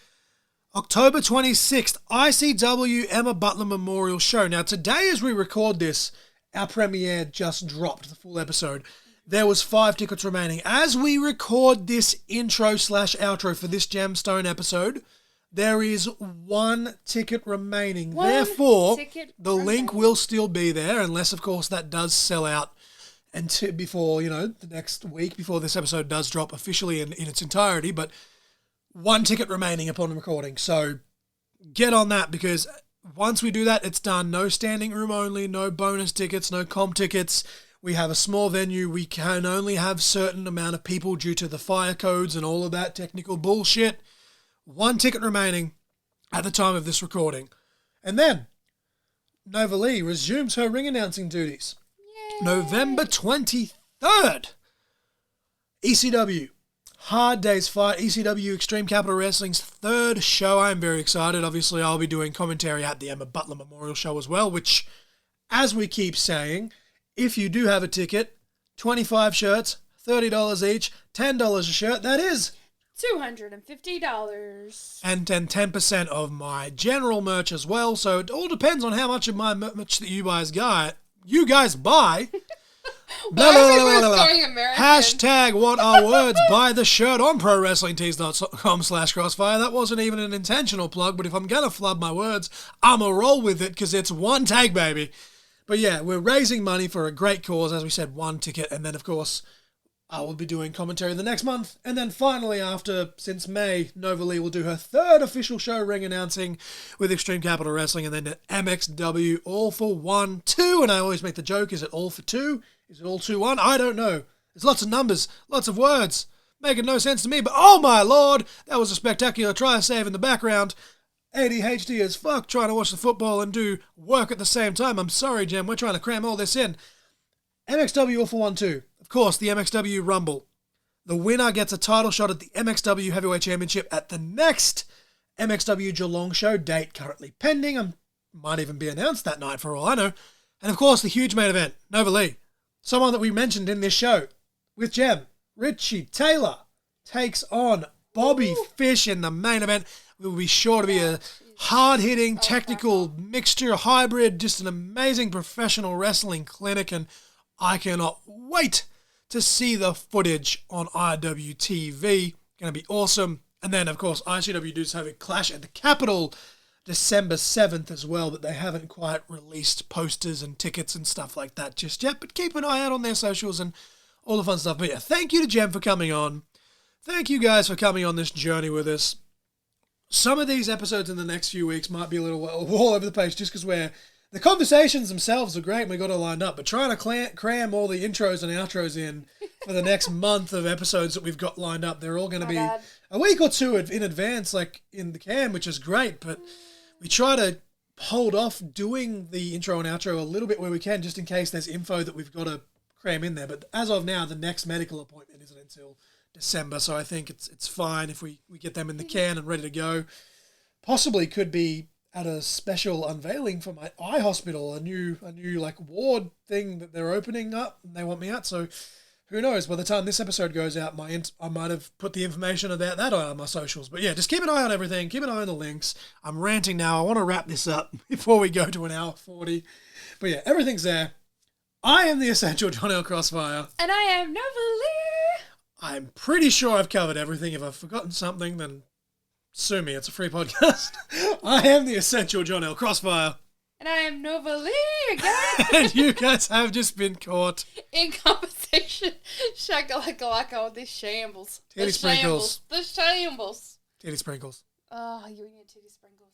October 26th, ICW Emma Butler Memorial Show. Now, today as we record this, our premiere just dropped, the full episode. There was 5 tickets remaining. As we record this intro/outro for this Jem Stone episode, there is 1 ticket remaining. Therefore, the link will still be there, unless, of course, that does sell out before, the next week, before this episode does drop officially in its entirety. But 1 ticket remaining upon recording. So get on that, because once we do that, it's done. No standing room only, no bonus tickets, no comp tickets. We have a small venue. We can only have certain amount of people due to the fire codes and all of that technical bullshit. 1 ticket remaining at the time of this recording. And then Nova Lee resumes her ring announcing duties. Yay. November 23rd. ECW. Hard Day's Fight. ECW Extreme Capital Wrestling's 3rd show. I'm very excited. Obviously, I'll be doing commentary at the Emma Butler Memorial Show as well, which, as we keep saying, if you do have a ticket, 25 shirts, $30 each, $10 a shirt, that is $250. And then 10% of my general merch as well. So it all depends on how much of my merch that you guys buy. Blah, blah, blah, blah, blah. Hashtag what are words? Buy the shirt on prowrestlingtees.com/crossfire. That wasn't even an intentional plug, but if I'm going to flub my words, I'm a roll with it because it's one tag, baby. But yeah, we're raising money for a great cause. As we said, 1 ticket. And then, of course, I will be doing commentary the next month. And then finally, since May, Nova Lee will do her 3rd official show ring announcing with Extreme Capital Wrestling. And then at MXW, all for 1, 2. And I always make the joke, is it all for 2? Is it all 2-1? I don't know. There's lots of numbers, lots of words, making no sense to me. But oh my lord, that was a spectacular try save in the background. ADHD as fuck, trying to watch the football and do work at the same time. I'm sorry, Jem, we're trying to cram all this in. MXW all for 1, 2. Of course, the MXW Rumble. The winner gets a title shot at the MXW Heavyweight Championship at the next MXW Geelong show. Date currently pending. Might even be announced that night for all I know. And of course, the huge main event, Nova Lee. Someone that we mentioned in this show with Jem, Richie Taylor, takes on Bobby Fish in the main event. It will be sure to be a hard-hitting, technical mixture, hybrid, just an amazing professional wrestling clinic, and I cannot wait to see the footage on IWTV. Going to be awesome. And then, of course, ICW does have a clash at the Capitol December 7th as well, but they haven't quite released posters and tickets and stuff like that just yet. But keep an eye out on their socials and all the fun stuff. But yeah, thank you to Jem for coming on. Thank you guys for coming on this journey with us. Some of these episodes in the next few weeks might be a little all over the place just because the conversations themselves are great and we got it lined up, but trying to cram all the intros and outros in for the next month of episodes that we've got lined up, they're all going to be a week or two in advance, like in the can, which is great, but we try to hold off doing the intro and outro a little bit where we can, just in case there's info that we've got to cram in there. But as of now, the next medical appointment isn't until December, so I think it's fine if we get them in the can and ready to go. Possibly could be at a special unveiling for my eye hospital, a new like ward thing that they're opening up and they want me at. So who knows? By the time this episode goes out, I might have put the information about that on my socials. But yeah, just keep an eye on everything. Keep an eye on the links. I'm ranting now. I want to wrap this up before we go to an hour 40. But yeah, everything's there. I am the essential John L. Crossfire. And I am Nova Lee. I'm pretty sure I've covered everything. If I've forgotten something, then sue me. It's a free podcast. I am the essential John L. Crossfire. And I am Nova Lee again. And you guys have just been caught in conversation. Shakalaka with these shambles. Titty sprinkles. The shambles. Titty sprinkles. Oh, you and your titty sprinkles.